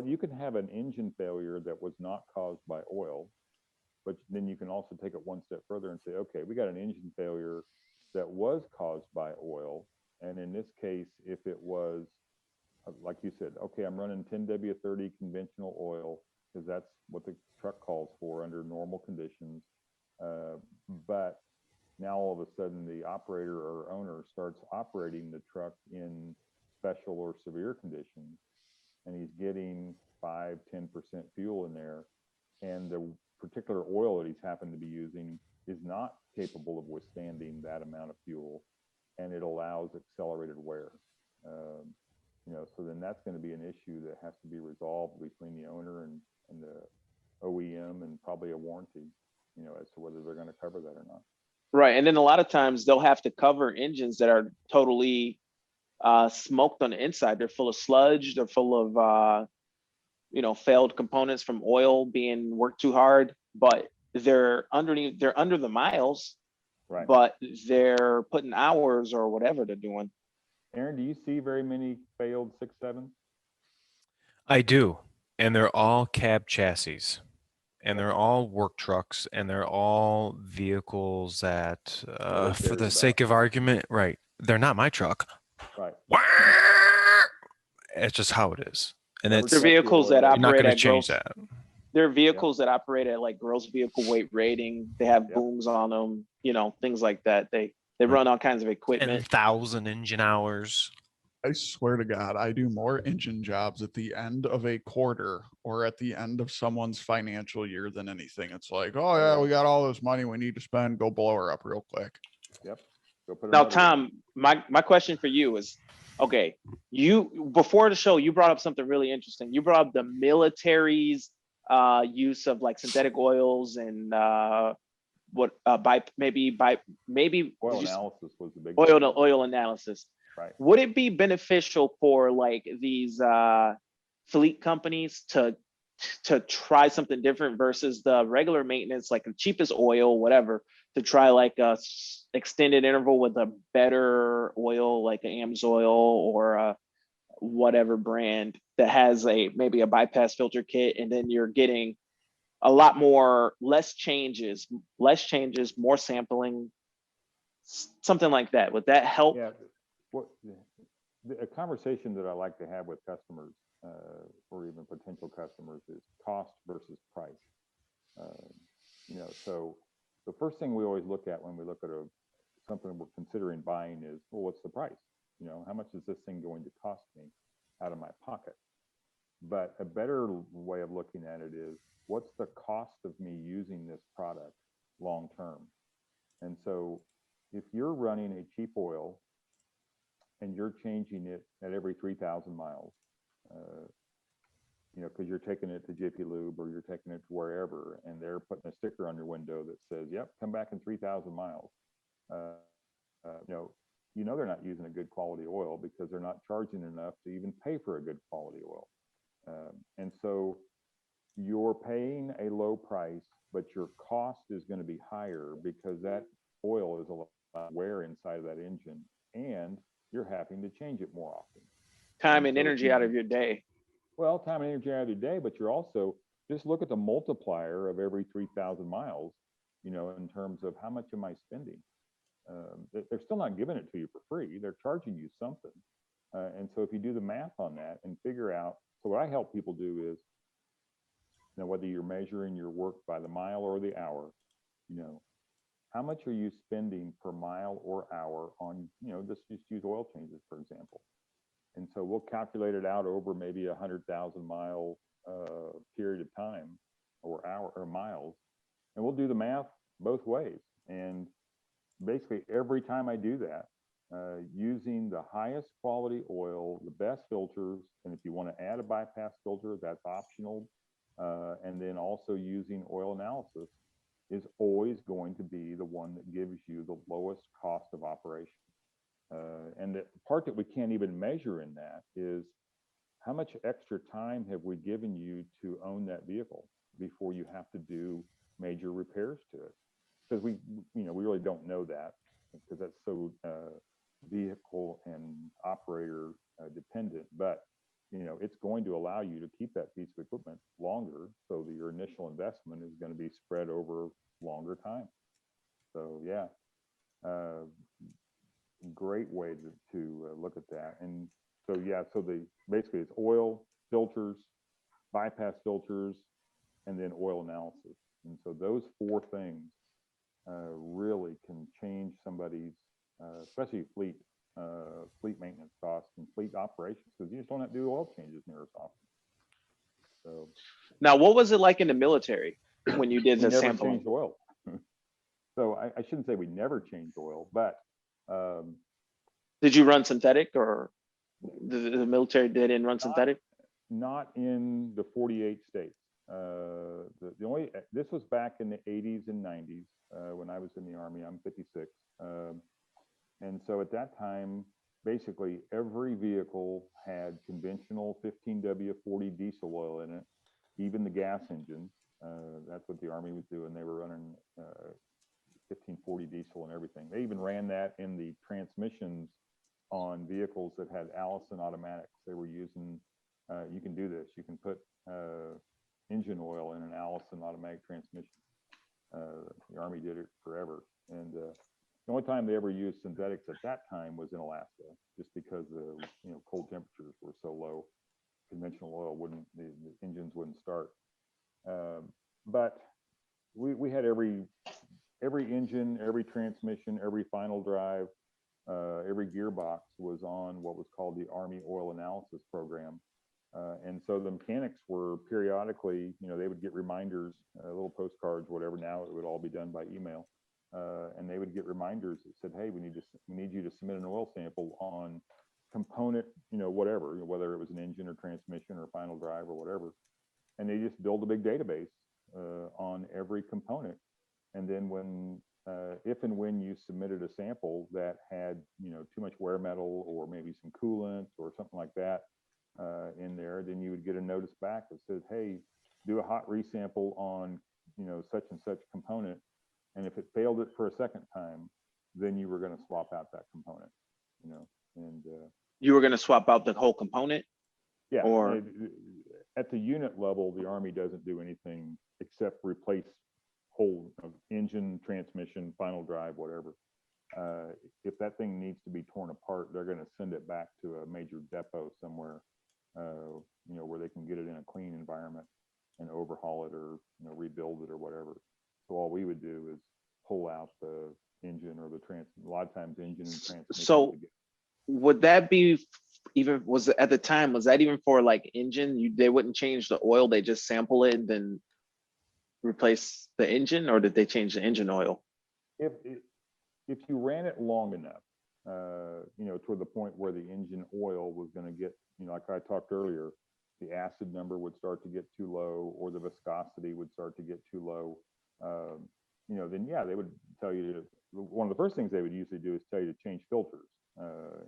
Speaker 2: you can have an engine failure that was not caused by oil, but then you can also take it one step further and say, okay, we got an engine failure that was caused by oil. And in this case, if it was, like you said, okay, I'm running 10W30 conventional oil because that's what the truck calls for under normal conditions. But now all of a sudden the operator or owner starts operating the truck in special or severe conditions, and he's getting 5-10% fuel in there, and the particular oil that he's happened to be using is not capable of withstanding that amount of fuel, and it allows accelerated wear. So then that's going to be an issue that has to be resolved between the owner and the OEM, and probably a warranty, as to whether they're going to cover that or not.
Speaker 3: Right. And then a lot of times they'll have to cover engines that are totally smoked on the inside. They're full of sludge. They're full of, failed components from oil being worked too hard, but they're under the miles,
Speaker 2: right?
Speaker 3: But they're putting hours or whatever they're doing.
Speaker 2: Aaron, do you see very many failed 6.7s?
Speaker 1: I do. And they're all cab chassis. And they're all work trucks, and they're all vehicles that, for the sake of argument, right, they're not my truck.
Speaker 2: Right.
Speaker 1: It's just how it is. And
Speaker 3: they're vehicles that operate.
Speaker 1: You're not going to change that.
Speaker 3: They're vehicles that operate at like gross vehicle weight rating. They have booms on them, things like that. They run all kinds of equipment.
Speaker 1: 10,000 engine hours.
Speaker 4: I swear to God, I do more engine jobs at the end of a quarter or at the end of someone's financial year than anything. It's like, oh yeah, we got all this money we need to spend. Go blow her up real quick.
Speaker 2: Yep. Go put
Speaker 3: now, Tom, my question for you is, Okay, before the show, you brought up something really interesting. You brought up the military's use of like synthetic oils and maybe
Speaker 2: Oil analysis was the big
Speaker 3: oil analysis.
Speaker 2: Right.
Speaker 3: Would it be beneficial for like these fleet companies to try something different versus the regular maintenance, like the cheapest oil, whatever, to try like a extended interval with a better oil, like an Amsoil or whatever brand that has maybe a bypass filter kit, and then you're getting a lot more, less changes, more sampling, something like that. Would that help?
Speaker 2: Yeah. A conversation that I like to have with customers or even potential customers is cost versus price. So the first thing we always look at when we look at something we're considering buying is, well, what's the price? How much is this thing going to cost me out of my pocket? But a better way of looking at it is, what's the cost of me using this product long term? And so if you're running a cheap oil and you're changing it at every 3,000 miles, because you're taking it to JP Lube or you're taking it to wherever, and they're putting a sticker on your window that says, yep, come back in 3,000 miles. They're not using a good quality oil because they're not charging enough to even pay for a good quality oil. And so you're paying a low price, but your cost is going to be higher because that oil is a lot of wear inside of that engine, and you're having to change it more often.
Speaker 3: Time and energy out of your day.
Speaker 2: Well, time and energy out of your day, but you're also, just look at the multiplier of every 3,000 miles, in terms of how much am I spending? They're still not giving it to you for free. They're charging you something. And so if you do the math on that and figure out, so what I help people do is, whether you're measuring your work by the mile or the hour, how much are you spending per mile or hour on, just use oil changes, for example. And so we'll calculate it out over maybe 100,000 mile period of time, or hour or miles, and we'll do the math both ways. And basically every time I do that, using the highest quality oil, the best filters, and if you want to add a bypass filter, that's optional. And then also using oil analysis is always going to be the one that gives you the lowest cost of operation. And the part that we can't even measure in that is, how much extra time have we given you to own that vehicle before you have to do major repairs to it? Because we really don't know that, because that's so vehicle and operator dependent. But it's going to allow you to keep that piece of equipment longer, so that your initial investment is going to be spread over longer time. So yeah, great way to look at that. And so yeah, so basically it's oil, filters, bypass filters, and then oil analysis. And so those four things really can change somebody's, especially fleet maintenance costs and fleet operations, because you just don't have to do oil changes near as often. So
Speaker 3: now, what was it like in the military when you did the sampling?
Speaker 2: Changed oil. So I shouldn't say we never changed oil, but
Speaker 3: did you run synthetic, or the military didn't run synthetic?
Speaker 2: Not in the 48 states. This was back in the 80s and 90s when I was in the Army. I'm 56. And so at that time, basically every vehicle had conventional 15W40 diesel oil in it, even the gas engines. That's what the Army was doing. They were running 1540 diesel and everything. They even ran that in the transmissions on vehicles that had Allison automatics. They were using, you can do this, you can put engine oil in an Allison automatic transmission. The Army did it forever. And the only time they ever used synthetics at that time was in Alaska, just because the cold temperatures were so low. Conventional oil wouldn't, the engines wouldn't start. But we had every engine, every transmission, every final drive, every gearbox was on what was called the Army Oil Analysis Program. And so the mechanics were periodically, they would get reminders, little postcards, whatever. Now it would all be done by email. And they would get reminders that said, hey, we need you to submit an oil sample on component, whatever, whether it was an engine or transmission or final drive or whatever. And they just build a big database on every component. And then if and when you submitted a sample that had, too much wear metal or maybe some coolant or something like that in there, then you would get a notice back that says, hey, do a hot resample on, such and such component. And if it failed it for a second time, then you were going to swap out that component, and
Speaker 3: You were going to swap out the whole component?
Speaker 2: yeah.
Speaker 3: Or
Speaker 2: at the unit level, the Army doesn't do anything except replace whole engine, transmission, final drive, whatever. If that thing needs to be torn apart, they're going to send it back to a major depot somewhere, where they can get it in a clean environment and overhaul it or rebuild it or whatever. So all we would do is pull out the engine or a lot of times engine and transmission.
Speaker 3: So would that be even, was that even for like engine? They wouldn't change the oil, they just sample it and then replace the engine, or did they change the engine oil?
Speaker 2: If you ran it long enough, to the point where the engine oil was going to get, like I talked earlier, the acid number would start to get too low, or the viscosity would start to get too low, then yeah, they would tell you one of the first things they would usually do is tell you to change filters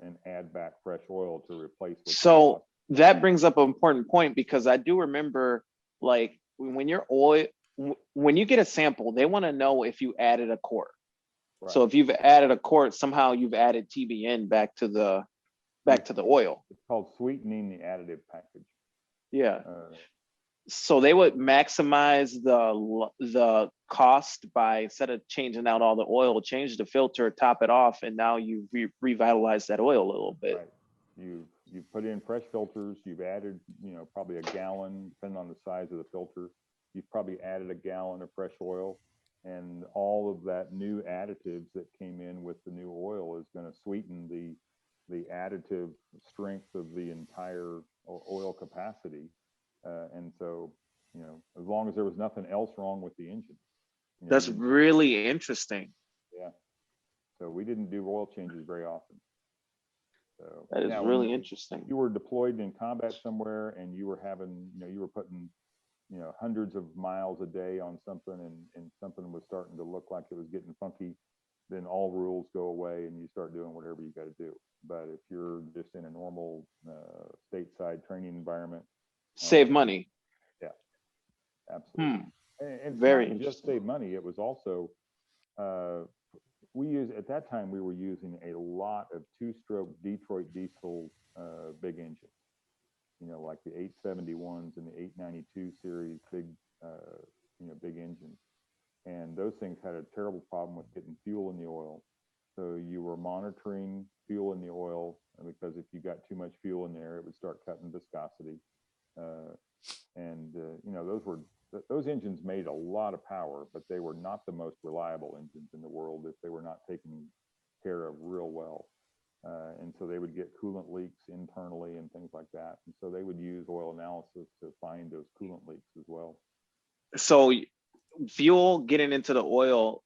Speaker 2: and add back fresh oil to replace.
Speaker 3: So that brings up an important point, because I do remember, like, when you get a sample, they want to know if you added a quart. Right. So if you've added a quart, somehow you've added TBN back to the oil.
Speaker 2: It's called sweetening the additive package.
Speaker 3: Yeah. So they would maximize the cost by, instead of changing out all the oil, change the filter, top it off, and now you revitalize that oil a little bit.
Speaker 2: Right. You put in fresh filters. You've added, probably a gallon, depending on the size of the filter. You've probably added a gallon of fresh oil, and all of that new additives that came in with the new oil is going to sweeten the additive strength of the entire oil capacity. And so, as long as there was nothing else wrong with the engine.
Speaker 3: That's really interesting.
Speaker 2: Yeah. So we didn't do oil changes very often. So
Speaker 3: that is really interesting.
Speaker 2: You were deployed in combat somewhere, and you were having, you were putting, hundreds of miles a day on something, and something was starting to look like it was getting funky, then all rules go away and you start doing whatever you got to do. But if you're just in a normal stateside training environment,
Speaker 3: save money.
Speaker 2: Yeah, absolutely. And
Speaker 3: very
Speaker 2: not just save money. It was also at that time we were using a lot of two-stroke Detroit diesel big engines. Like the 871s and the 892 series, big engines. And those things had a terrible problem with getting fuel in the oil. So you were monitoring fuel in the oil, because if you got too much fuel in there, it would start cutting viscosity. Those engines made a lot of power, but they were not the most reliable engines in the world if they were not taken care of real well. And so they would get coolant leaks internally and things like that. And so they would use oil analysis to find those coolant leaks as well.
Speaker 3: So fuel getting into the oil,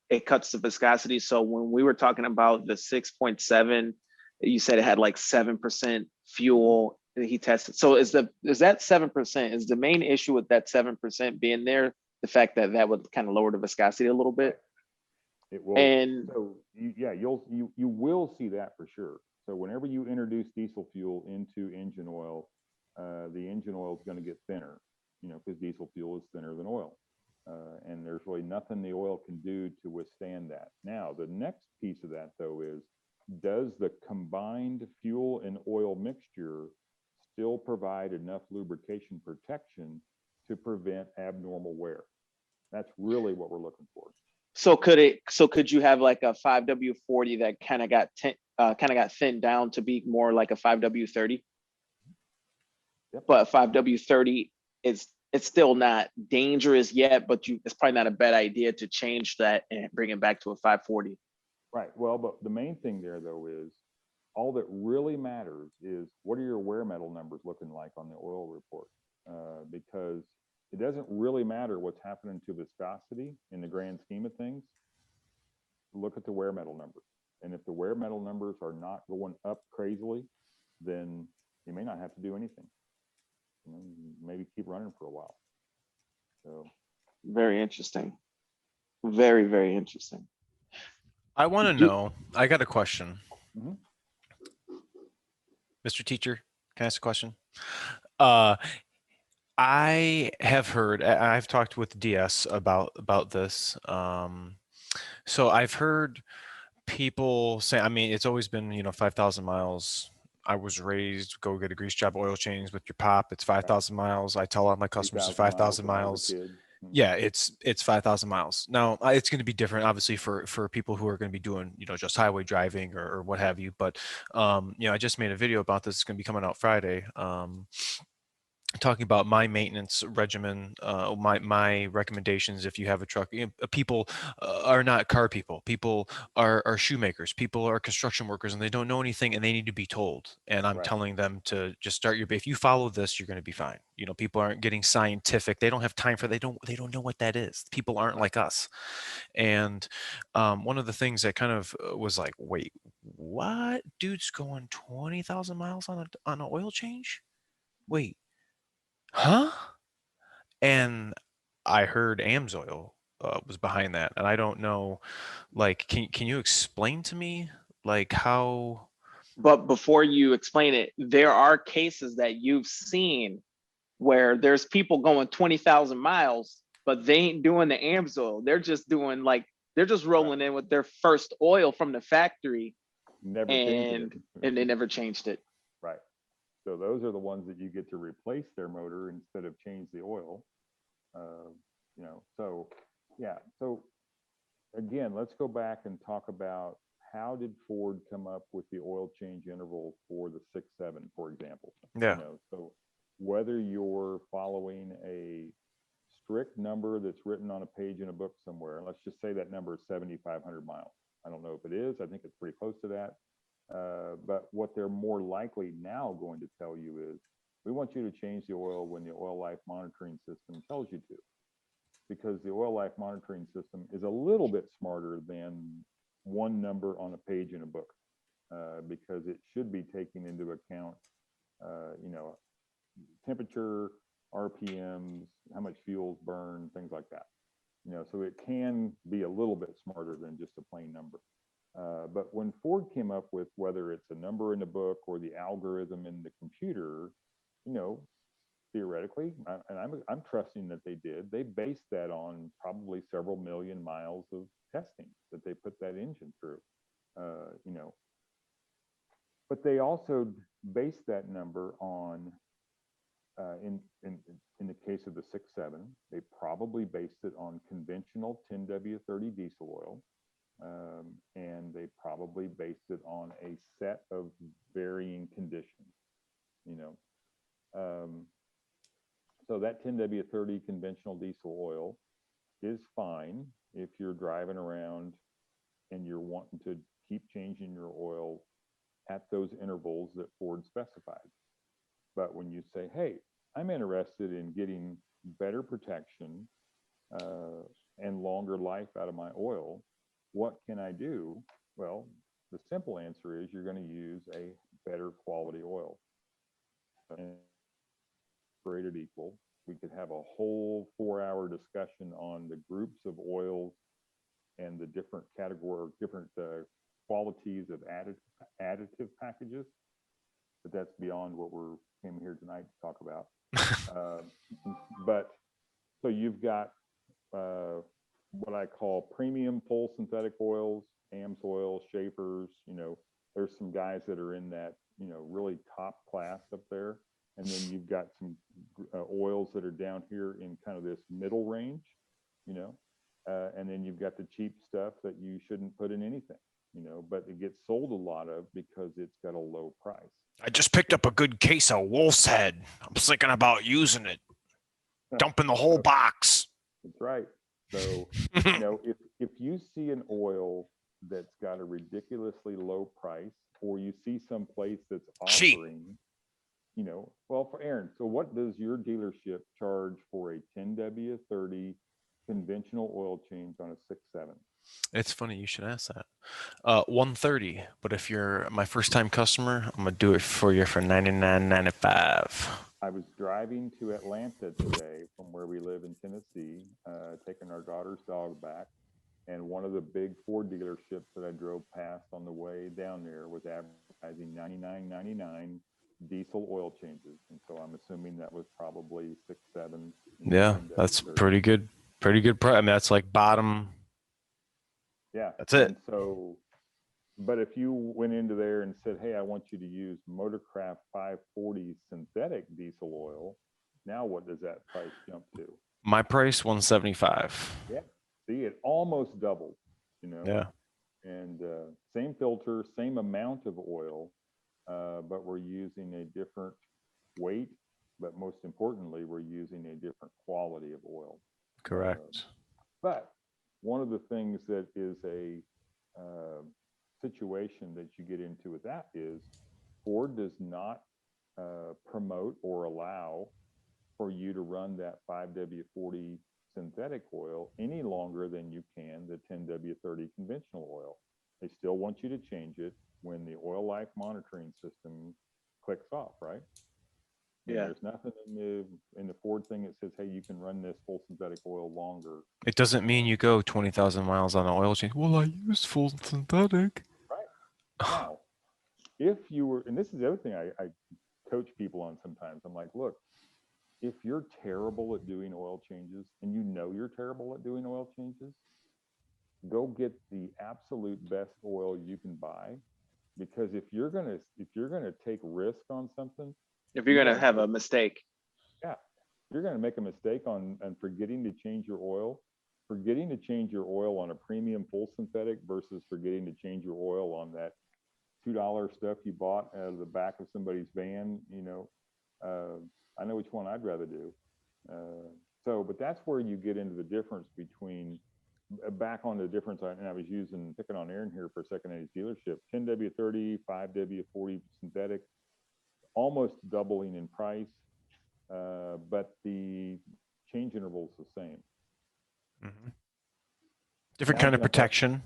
Speaker 3: it cuts the viscosity. So when we were talking about the 6.7, you said it had like 7% fuel that he tested. So is that 7%, is the main issue with that 7% being there the fact that would kind of lower the viscosity a little bit?
Speaker 2: It will.
Speaker 3: And
Speaker 2: so you will see that for sure. So whenever you introduce diesel fuel into engine oil, the engine oil is going to get thinner, because diesel fuel is thinner than oil. And there's really nothing the oil can do to withstand that. Now, the next piece of that, though, is does the combined fuel and oil mixture still provide enough lubrication protection to prevent abnormal wear? That's really what we're looking for.
Speaker 3: So could you have like a 5W40 that kind of got thinned down to be more like a 5W30?
Speaker 2: Yep.
Speaker 3: But 5W30 it's still not dangerous yet, but it's probably not a bad idea to change that and bring it back to a 540.
Speaker 2: Right. Well, but the main thing there, though, is all that really matters is what are your wear metal numbers looking like on the oil report? Because it doesn't really matter what's happening to viscosity in the grand scheme of things. Look at the wear metal numbers. And if the wear metal numbers are not going up crazily, then you may not have to do anything. You know, maybe keep running for a while. So
Speaker 3: Very interesting. Very, very interesting.
Speaker 1: I want to know, I got a question.
Speaker 2: Mhm.
Speaker 1: Mr. Teacher, can I ask a question? I have heard, I've talked with DS about this. So I've heard people say, I mean, it's always been, 5,000 miles. I was raised, go get a grease job, oil change with your pop. It's 5,000 miles. I tell all my customers it's 5,000 miles. Yeah, it's 5,000 miles. Now it's going to be different, obviously, for people who are going to be doing, just highway driving or what have you. But, I just made a video about this. It's going to be coming out Friday. Talking about my maintenance regimen, my recommendations if you have a truck. People are not car people. People are shoemakers. People are construction workers, and they don't know anything, and they need to be told. And I'm telling them to just start your. If you follow this, you're going to be fine. People aren't getting scientific. They don't have time for. They don't know what that is. People aren't like us. And one of the things that kind of was like, wait, what? Dude's going 20,000 miles on an oil change? Wait. Huh? And I heard Amsoil was behind that, and I don't know. Like, can you explain to me like how?
Speaker 3: But before you explain it, there are cases that you've seen where there's people going 20,000 miles, but they ain't doing the Amsoil. They're just doing they're just rolling in with their first oil from the factory, and they never changed it.
Speaker 2: Right. So those are the ones that you get to replace their motor instead of change the oil. So yeah. So again, let's go back and talk about how did Ford come up with the oil change interval for the 6.7, for example?
Speaker 1: Yeah.
Speaker 2: So whether you're following a strict number that's written on a page in a book somewhere, and let's just say that number is 7,500 miles. I don't know if it is. I think it's pretty close to that. But what they're more likely now going to tell you is, we want you to change the oil when the oil life monitoring system tells you to, because the oil life monitoring system is a little bit smarter than one number on a page in a book, because it should be taking into account, temperature, RPMs, how much fuel's burned, things like that. So it can be a little bit smarter than just a plain number. But when Ford came up with whether it's a number in the book or the algorithm in the computer, theoretically, and I'm trusting that they did, they based that on probably several million miles of testing that they put that engine through, But they also based that number on, in the case of the 6.7, they probably based it on conventional 10W30 diesel oil. And they probably based it on a set of varying conditions, So that 10W30 conventional diesel oil is fine if you're driving around and you're wanting to keep changing your oil at those intervals that Ford specified. But when you say, hey, I'm interested in getting better protection and longer life out of my oil, what can I do? Well, the simple answer is you're going to use a better quality oil. And created equal, we could have a whole 4-hour discussion on the groups of oils and the different category, different qualities of additive packages. But that's beyond what we're came here tonight to talk about. But so you've got what I call premium full synthetic oils, Amsoil, Schaefer's. There's some guys that are in that really top class up there, and then you've got some oils that are down here in kind of this middle range, and then you've got the cheap stuff that you shouldn't put in anything, but it gets sold a lot of because it's got a low price.
Speaker 1: I just picked up a good case of Wolf's Head. I'm thinking about using it, dumping the whole box.
Speaker 2: That's right. So, if you see an oil that's got a ridiculously low price, or you see some place that's offering, well, for Aaron, so what does your dealership charge for a 10W30 conventional oil change on a 6.7?
Speaker 1: It's funny you should ask that. 130, but if you're my first time customer, I'm gonna do it for you for 99.95.
Speaker 2: I was driving to Atlanta today from where we live in Tennessee, taking our daughter's dog back. And one of the big Ford dealerships that I drove past on the way down there was advertising $99.99 diesel oil changes. And so I'm assuming that was probably 6.7.
Speaker 1: Yeah, that's pretty good. Pretty good price. I mean, that's like bottom.
Speaker 2: Yeah.
Speaker 1: That's it.
Speaker 2: And so, but if you went into there and said, hey, I want you to use Motorcraft 540 synthetic diesel oil, now what does that price jump to?
Speaker 1: My price, 175.
Speaker 2: Yeah. See, it almost doubled,
Speaker 1: Yeah.
Speaker 2: And same filter, same amount of oil, but we're using a different weight, but most importantly, we're using a different quality of oil.
Speaker 1: Correct.
Speaker 2: But one of the things that is a situation that you get into with that is Ford does not promote or allow for you to run that 5W40 synthetic oil any longer than you can the 10W30 conventional oil. They still want you to change it when the oil life monitoring system clicks off, right? And
Speaker 3: Yeah.
Speaker 2: there's nothing in the Ford thing that says, hey, you can run this full synthetic oil longer.
Speaker 1: It doesn't mean you go 20,000 miles on an oil change. Well, I used full synthetic.
Speaker 2: Right. Now, if you were, and this is the other thing I coach people on sometimes. I'm like, look, if you're terrible at doing oil changes and you know you're terrible at doing oil changes, go get the absolute best oil you can buy. Because if you're gonna take risk on something,
Speaker 3: If you're gonna have a mistake.
Speaker 2: yeah, you're gonna make a mistake on forgetting to change your oil, forgetting to change your oil on a premium full synthetic versus forgetting to change your oil on that $2 stuff you bought out of the back of somebody's van. I know which one I'd rather do. But that's where you get into the difference between, back on the difference, and I was picking on Aaron here for a second at his dealership, 10W30, 5W40 synthetic, almost doubling in price, but the change interval is the same.
Speaker 1: Mm-hmm. Different kind of protection.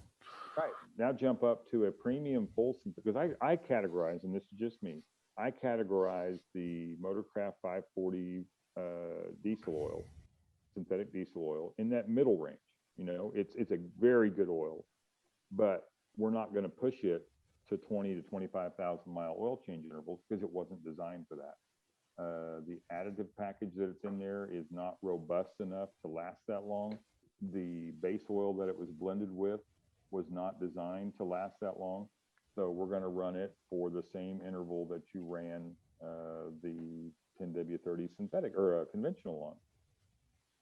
Speaker 2: Right. Now jump up to a premium full, because I categorize, and this is just me, I categorize the Motorcraft 540 diesel oil, synthetic diesel oil, in that middle range. It's a very good oil, but we're not going to push it to 20 to 25,000 mile oil change intervals because it wasn't designed for that. The additive package that it's in there is not robust enough to last that long. The base oil that it was blended with was not designed to last that long. So we're going to run it for the same interval that you ran the 10W30 synthetic or conventional on.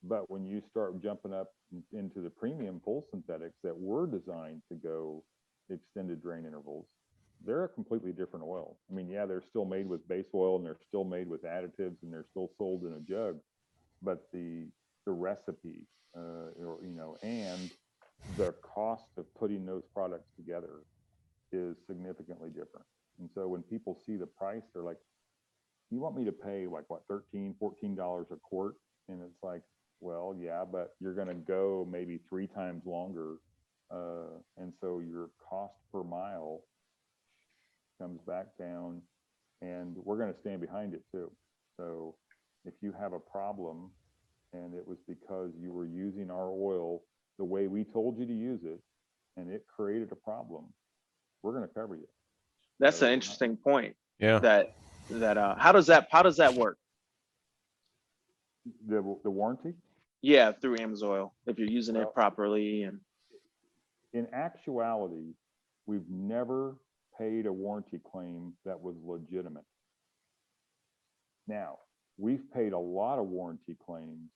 Speaker 2: But when you start jumping up into the premium full synthetics that were designed to go extended drain intervals, they're a completely different oil. I mean, yeah, they're still made with base oil and they're still made with additives and they're still sold in a jug, but the recipe, and the cost of putting those products together is significantly different. And so when people see the price, they're like, you want me to pay like what, $13, $14 a quart? And it's like, well, yeah, but you're going to go maybe 3 times longer. And so your cost per mile comes back down, and we're going to stand behind it too. So if you have a problem and it was because you were using our oil the way we told you to use it and it created a problem, we're going to cover you.
Speaker 3: That's an interesting point.
Speaker 1: Yeah.
Speaker 3: How does that work?
Speaker 2: The warranty?
Speaker 3: Yeah, through Amsoil, if you're using it properly. And
Speaker 2: in actuality, we've never paid a warranty claim that was legitimate. Now, we've paid a lot of warranty claims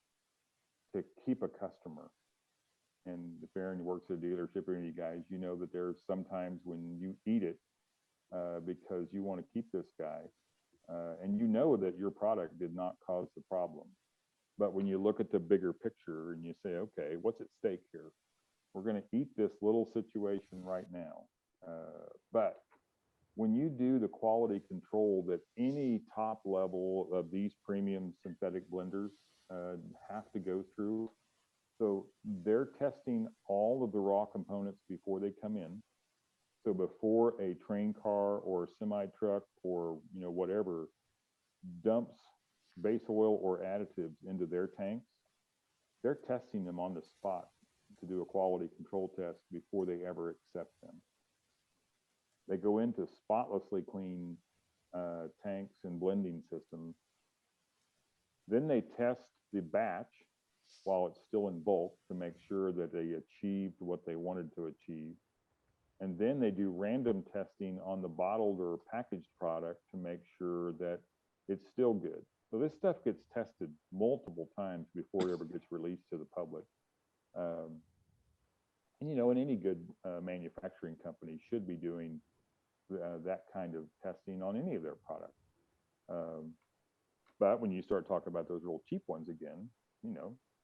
Speaker 2: to keep a customer. And if Aaron works at a dealership or any of you guys, you know that there's sometimes when you eat it because you want to keep this guy, and you know that your product did not cause the problem. But when you look at the bigger picture and you say, okay, what's at stake here? We're going to eat this little situation right now. But when you do the quality control that any top level of these premium synthetic blenders have to go through, So they're testing all of the raw components before they come in. So before a train car or a semi truck or whatever dumps base oil or additives into their tanks, they're testing them on the spot to do a quality control test before they ever accept them. They go into spotlessly clean tanks and blending systems. Then they test the batch while it's still in bulk to make sure that they achieved what they wanted to achieve. And then they do random testing on the bottled or packaged product to make sure that it's still good. So this stuff gets tested multiple times before it ever gets released to the public. And any good manufacturing company should be doing that kind of testing on any of their products. But when you start talking about those real cheap ones again,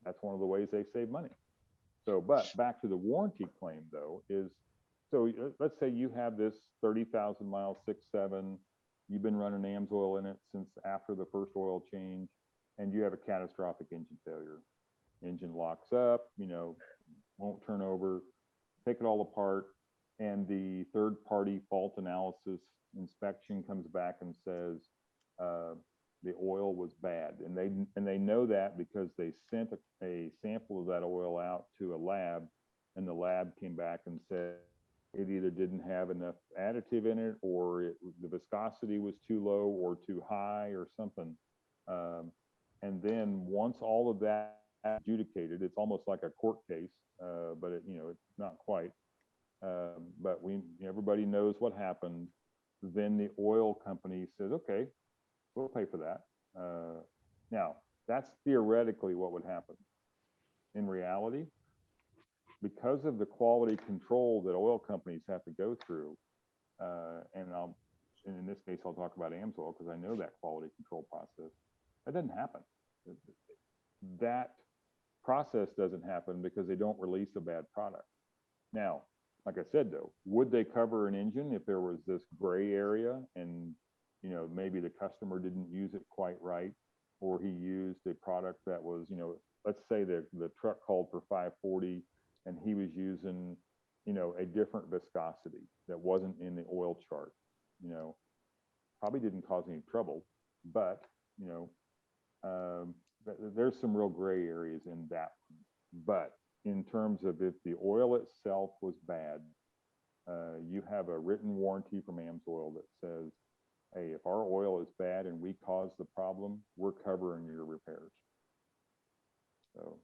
Speaker 2: that's one of the ways they save money. So, but back to the warranty claim though, so let's say you have this 30,000 miles, 6.7, you've been running Amsoil in it since after the first oil change, and you have a catastrophic engine failure. Engine locks up, won't turn over, take it all apart, and the third-party fault analysis inspection comes back and says the oil was bad, and they know that because they sent a sample of that oil out to a lab, and the lab came back and said it either didn't have enough additive in it, or the viscosity was too low or too high or something. And then once all of that adjudicated, it's almost like a court case, but it's not quite. But everybody knows what happened. Then the oil company says, okay, we'll pay for that. Now, that's theoretically what would happen. In reality, because of the quality control that oil companies have to go through, and in this case, I'll talk about Amsoil because I know that quality control process. That doesn't happen. That process doesn't happen because they don't release a bad product. Now, like I said, though, would they cover an engine if there was this gray area and maybe the customer didn't use it quite right, or he used a product that was, let's say the truck called for 540 and he was using, a different viscosity that wasn't in the oil chart, probably didn't cause any trouble, but, there's some real gray areas in that one. But in terms of if the oil itself was bad, you have a written warranty from Amsoil that says, hey, if our oil is bad and we caused the problem, we're covering your repairs. So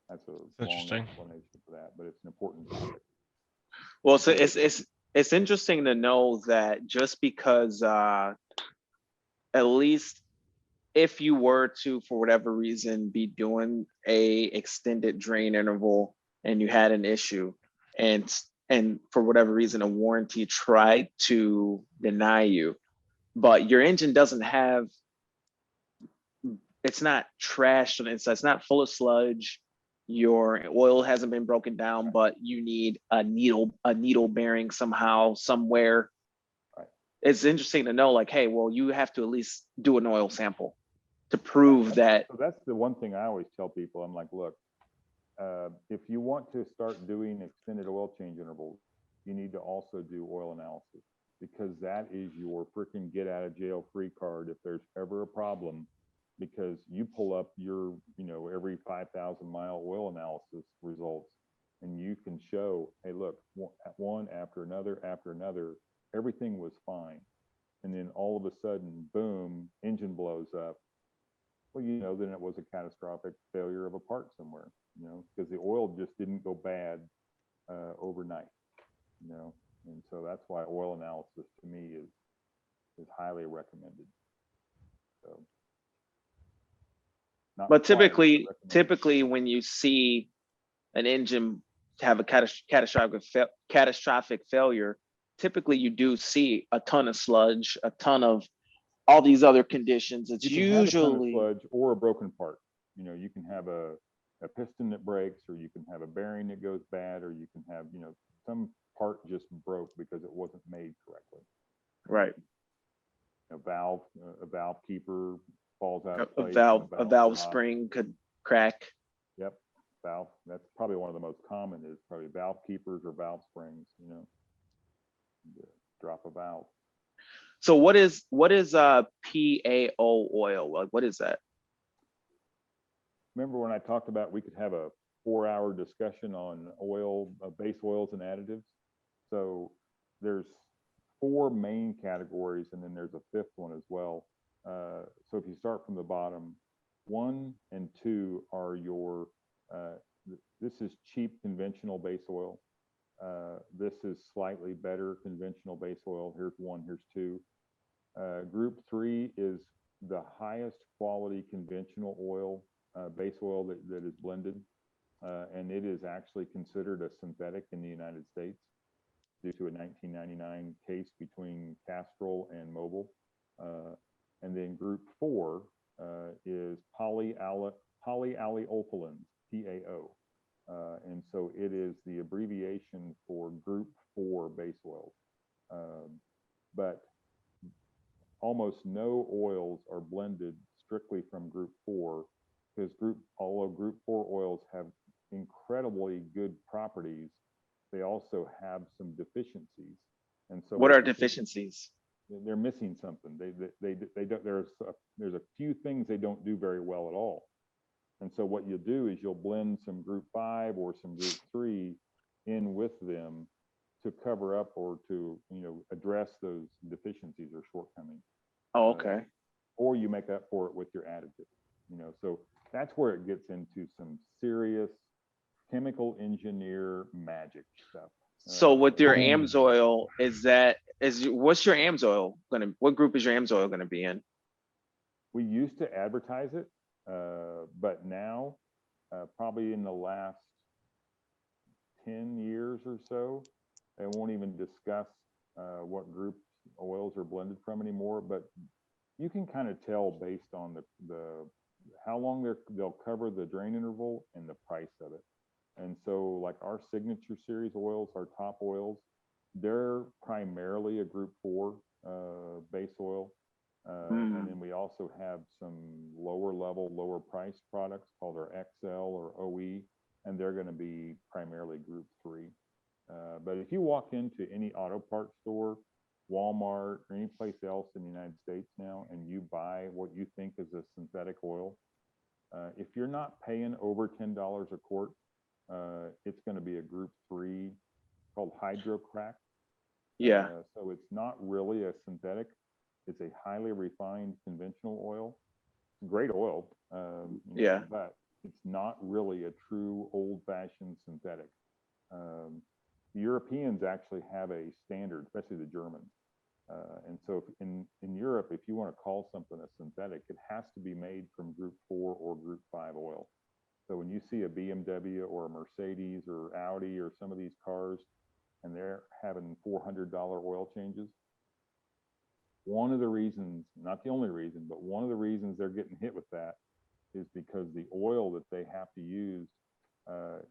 Speaker 2: that's a long explanation for that, but it's an important topic.
Speaker 3: Well, so it's interesting to know that just because at least if you were to, for whatever reason, be doing a extended drain interval and you had an issue, and for whatever reason a warranty tried to deny you, but your engine doesn't have, it's not trashed on the inside, it's not full of sludge, your oil hasn't been broken down, but you need a needle bearing somehow, somewhere.
Speaker 2: Right.
Speaker 3: It's interesting to know, like, hey, well, you have to at least do an oil sample to prove that.
Speaker 2: So that's the one thing I always tell people. I'm like, look, if you want to start doing extended oil change intervals, you need to also do oil analysis, because that is your freaking get out of jail free card if there's ever a problem, because you pull up your, every 5,000 mile oil analysis results and you can show, hey, look, one after another, everything was fine. And then all of a sudden, boom, engine blows up. Well, then it was a catastrophic failure of a part somewhere, because the oil just didn't go bad overnight, and so that's why oil analysis to me is highly recommended. So,
Speaker 3: but typically when you see an engine have a catastrophic failure, typically you do see a ton of sludge, a ton of all these other conditions. It's usually
Speaker 2: sludge or a broken part. You can have a piston that breaks, or you can have a bearing that goes bad, or you can have, some part just broke because it wasn't made correctly.
Speaker 3: Right.
Speaker 2: A valve keeper falls out of place.
Speaker 3: A valve spring could crack.
Speaker 2: Yep. valve. That's probably one of the most common is probably valve keepers or valve springs, drop a valve.
Speaker 3: So what is PAO oil? Like, what is that?
Speaker 2: Remember when I talked about we could have a 4-hour discussion on oil, base oils and additives? So there's 4 main categories, and then there's a 5th one as well. So if you start from the bottom, 1 and 2 are your, this is cheap conventional base oil. This is slightly better conventional base oil. Here's 1, here's 2. Group 3 is the highest quality conventional oil, base oil that is blended. And it is actually considered a synthetic in the United States due to a 1999 case between Castrol and Mobil. And then group 4 is polyallyolefins, PAO. And so it is the abbreviation for group 4 base oils. But almost no oils are blended strictly from group 4 because although group 4 oils have incredibly good properties, they also have some deficiencies. And so
Speaker 3: what are deficiencies?
Speaker 2: They're missing something. They don't, there's a few things they don't do very well at all. And so what you'll do is you'll blend some group 5 or some group 3 in with them to cover up or to, address those deficiencies or shortcomings.
Speaker 3: Oh, okay.
Speaker 2: Or you make up for it with your additive, so that's where it gets into some serious chemical engineer magic stuff.
Speaker 3: So with your Amsoil, what's your Amsoil what group is your Amsoil gonna be in?
Speaker 2: We used to advertise it, but now, probably in the last 10 years or so, they won't even discuss what group oils are blended from anymore. But you can kind of tell based on the how long they'll cover the drain interval and the price of it. And so like our signature series oils, our top oils, they're primarily a group 4 base oil. And then we also have some lower price products called our XL or OE, and they're going to be primarily group 3. But if you walk into any auto parts store, Walmart, or any place else in the United States now, and you buy what you think is a synthetic oil, if you're not paying over $10 a quart, it's going to be a group 3 called hydrocrack.
Speaker 3: Yeah.
Speaker 2: So it's not really a synthetic. It's a highly refined conventional oil. Great oil.
Speaker 3: Yeah.
Speaker 2: But it's not really a true old-fashioned synthetic. The Europeans actually have a standard, especially the Germans. And so in Europe, if you want to call something a synthetic, it has to be made from group 4 or group 5 oil. So when you see a BMW or a Mercedes or Audi or some of these cars, and they're having $400 oil changes, one of the reasons, not the only reason, but one of the reasons they're getting hit with that is because the oil that they have to use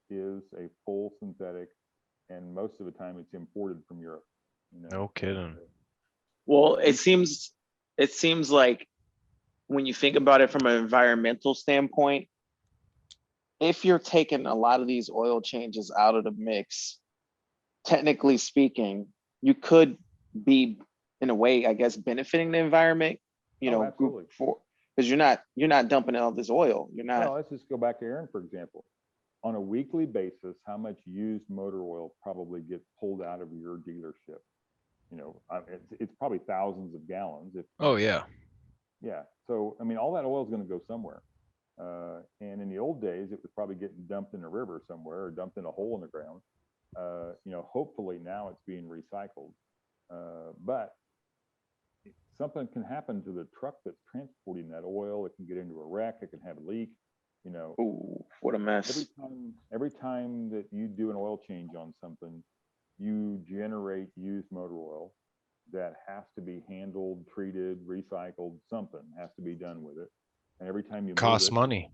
Speaker 2: is a full synthetic, and most of the time it's imported from Europe.
Speaker 1: No kidding.
Speaker 3: Well, it seems like when you think about it from an environmental standpoint, if you're taking a lot of these oil changes out of the mix, technically speaking, you could be, in a way, I guess, benefiting the environment,
Speaker 2: absolutely.
Speaker 3: Because you're not dumping all this oil. You're not.
Speaker 2: Well, let's just go back to Aaron, for example. On a weekly basis, how much used motor oil probably gets pulled out of your dealership? It's probably thousands of gallons.
Speaker 1: Oh, yeah.
Speaker 2: Yeah. So, all that oil is going to go somewhere. And in the old days, it was probably getting dumped in a river somewhere or dumped in a hole in the ground. Hopefully now it's being recycled. But something can happen to the truck that's transporting that oil. It can get into a wreck. It can have a leak.
Speaker 3: Ooh, what a mess.
Speaker 2: Every time that you do an oil change on something, you generate used motor oil that has to be handled, treated, recycled. Something has to be done with it. And every time you
Speaker 1: Costs money.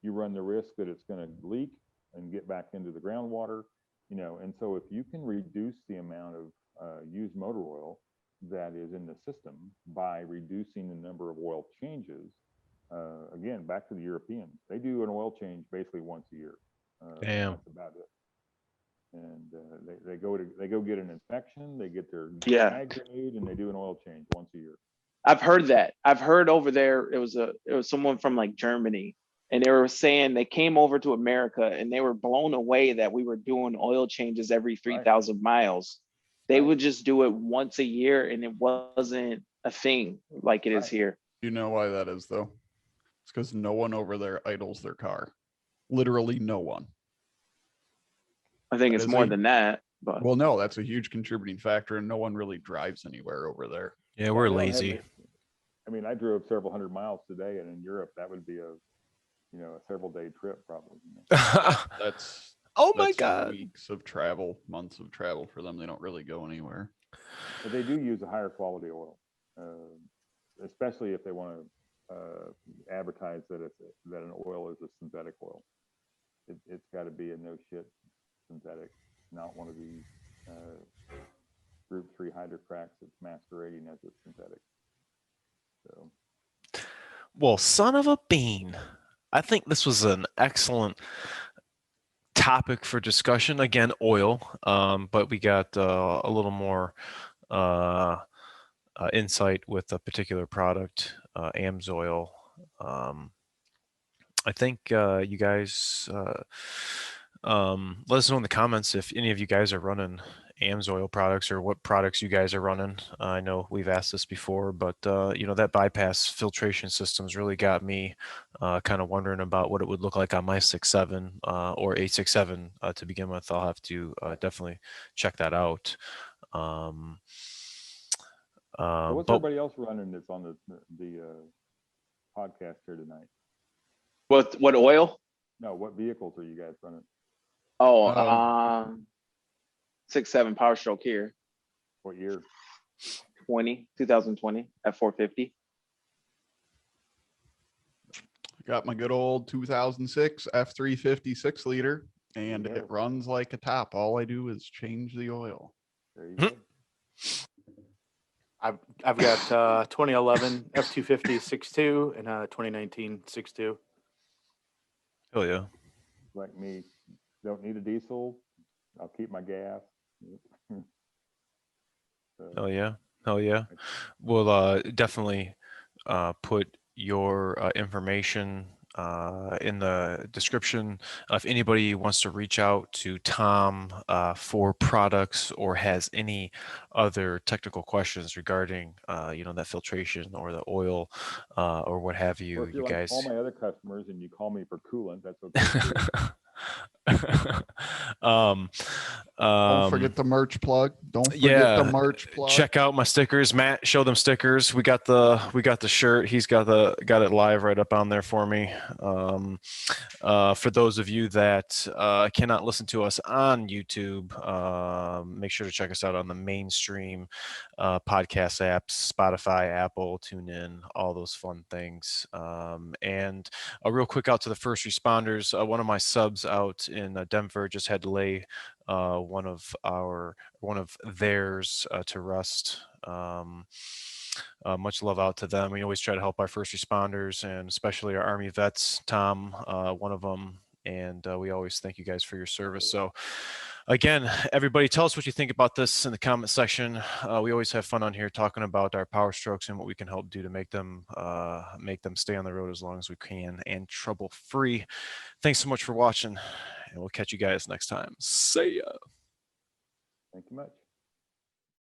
Speaker 2: You run the risk that it's going to leak and get back into the groundwater. And so if you can reduce the amount of used motor oil that is in the system by reducing the number of oil changes, Again, back to the Europeans, they do an oil change basically once a year.
Speaker 1: Damn.
Speaker 2: That's about it. And they go get an inspection, they get their
Speaker 3: Yeah.
Speaker 2: mag grade, and they do an oil change once a year.
Speaker 3: I've heard that. I've heard over there, it was someone from like Germany, and they were saying they came over to America and they were blown away that we were doing oil changes every 3,000 miles. They would just do it once a year, and it wasn't a thing like it is here.
Speaker 4: You know why that is, though? It's because no one over there idles their car. Literally no one.
Speaker 3: I think
Speaker 4: That
Speaker 3: it's
Speaker 4: is
Speaker 3: more
Speaker 4: a-
Speaker 3: than that, but
Speaker 4: Well, no, that's a huge contributing factor, and no one really drives anywhere over there.
Speaker 1: Yeah, we're
Speaker 2: They don't have
Speaker 1: lazy.
Speaker 2: any- I mean, I drove several hundred miles today, and in Europe, that would be a several day trip probably.
Speaker 4: That's
Speaker 1: Oh my
Speaker 4: that's
Speaker 1: God.
Speaker 4: weeks of travel, months of travel for them. They don't really go anywhere.
Speaker 2: But they do use a higher quality oil, especially if they want to advertise that an oil is a synthetic oil. It's got to be a no shit synthetic, not one of these Group 3 hydrocracks that's masquerading as a synthetic. So
Speaker 1: Well, son of a bean. I think this was an excellent topic for discussion. Again, oil, but we got a little more insight with a particular product, Amsoil. I think you guys let us know in the comments if any of you guys are running Amsoil products or what products you guys are running. I know we've asked this before, but that bypass filtration system's really got me kind of wondering about what it would look like on my 6.7 or 8.67 to begin with. I'll have to definitely check that out.
Speaker 2: so what's
Speaker 1: But
Speaker 2: everybody else running that's on the podcast here tonight?
Speaker 3: what oil?
Speaker 2: No, what vehicles are you guys running?
Speaker 3: Oh, 6.7 Powerstroke here,
Speaker 2: What year?
Speaker 3: 2020 at 450.
Speaker 4: Got my good old 2006 F350 6-liter, and
Speaker 2: Yeah.
Speaker 4: it runs like a top. All I do is change the oil.
Speaker 2: There you go.
Speaker 5: I've got 2011 F250 6.2 and 2019 6.2.
Speaker 1: hell yeah.
Speaker 2: Like me, don't need a diesel. I'll keep my gas. So,
Speaker 1: Hell yeah. Hell yeah. We'll definitely put your information in the description. If anybody wants to reach out to Tom for products or has any other technical questions regarding, that filtration or the oil or what have
Speaker 2: or
Speaker 1: you,
Speaker 2: if
Speaker 1: you
Speaker 2: you're like
Speaker 1: guys.
Speaker 2: all my other customers and you call me for coolant, that's okay. too.
Speaker 4: Don't forget the merch plug. Don't forget
Speaker 1: yeah,
Speaker 4: the merch plug.
Speaker 1: check out my stickers. Matt, show them stickers. We got the shirt. He's got it live right up on there for me. For those of you that cannot listen to us on YouTube, make sure to check us out on the mainstream podcast apps, Spotify, Apple, TuneIn, all those fun things. And a real quick out to the first responders. One of my subs out in Denver just had to lay one of theirs to rest. Much love out to them. We always try to help our first responders and especially our Army vets. Tom, one of them, and we always thank you guys for your service. So again, everybody, tell us what you think about this in the comment section. We always have fun on here talking about our power strokes and what we can help do to make them stay on the road as long as we can and trouble free. Thanks so much for watching, and we'll catch you guys next time. See ya.
Speaker 2: Thank you much.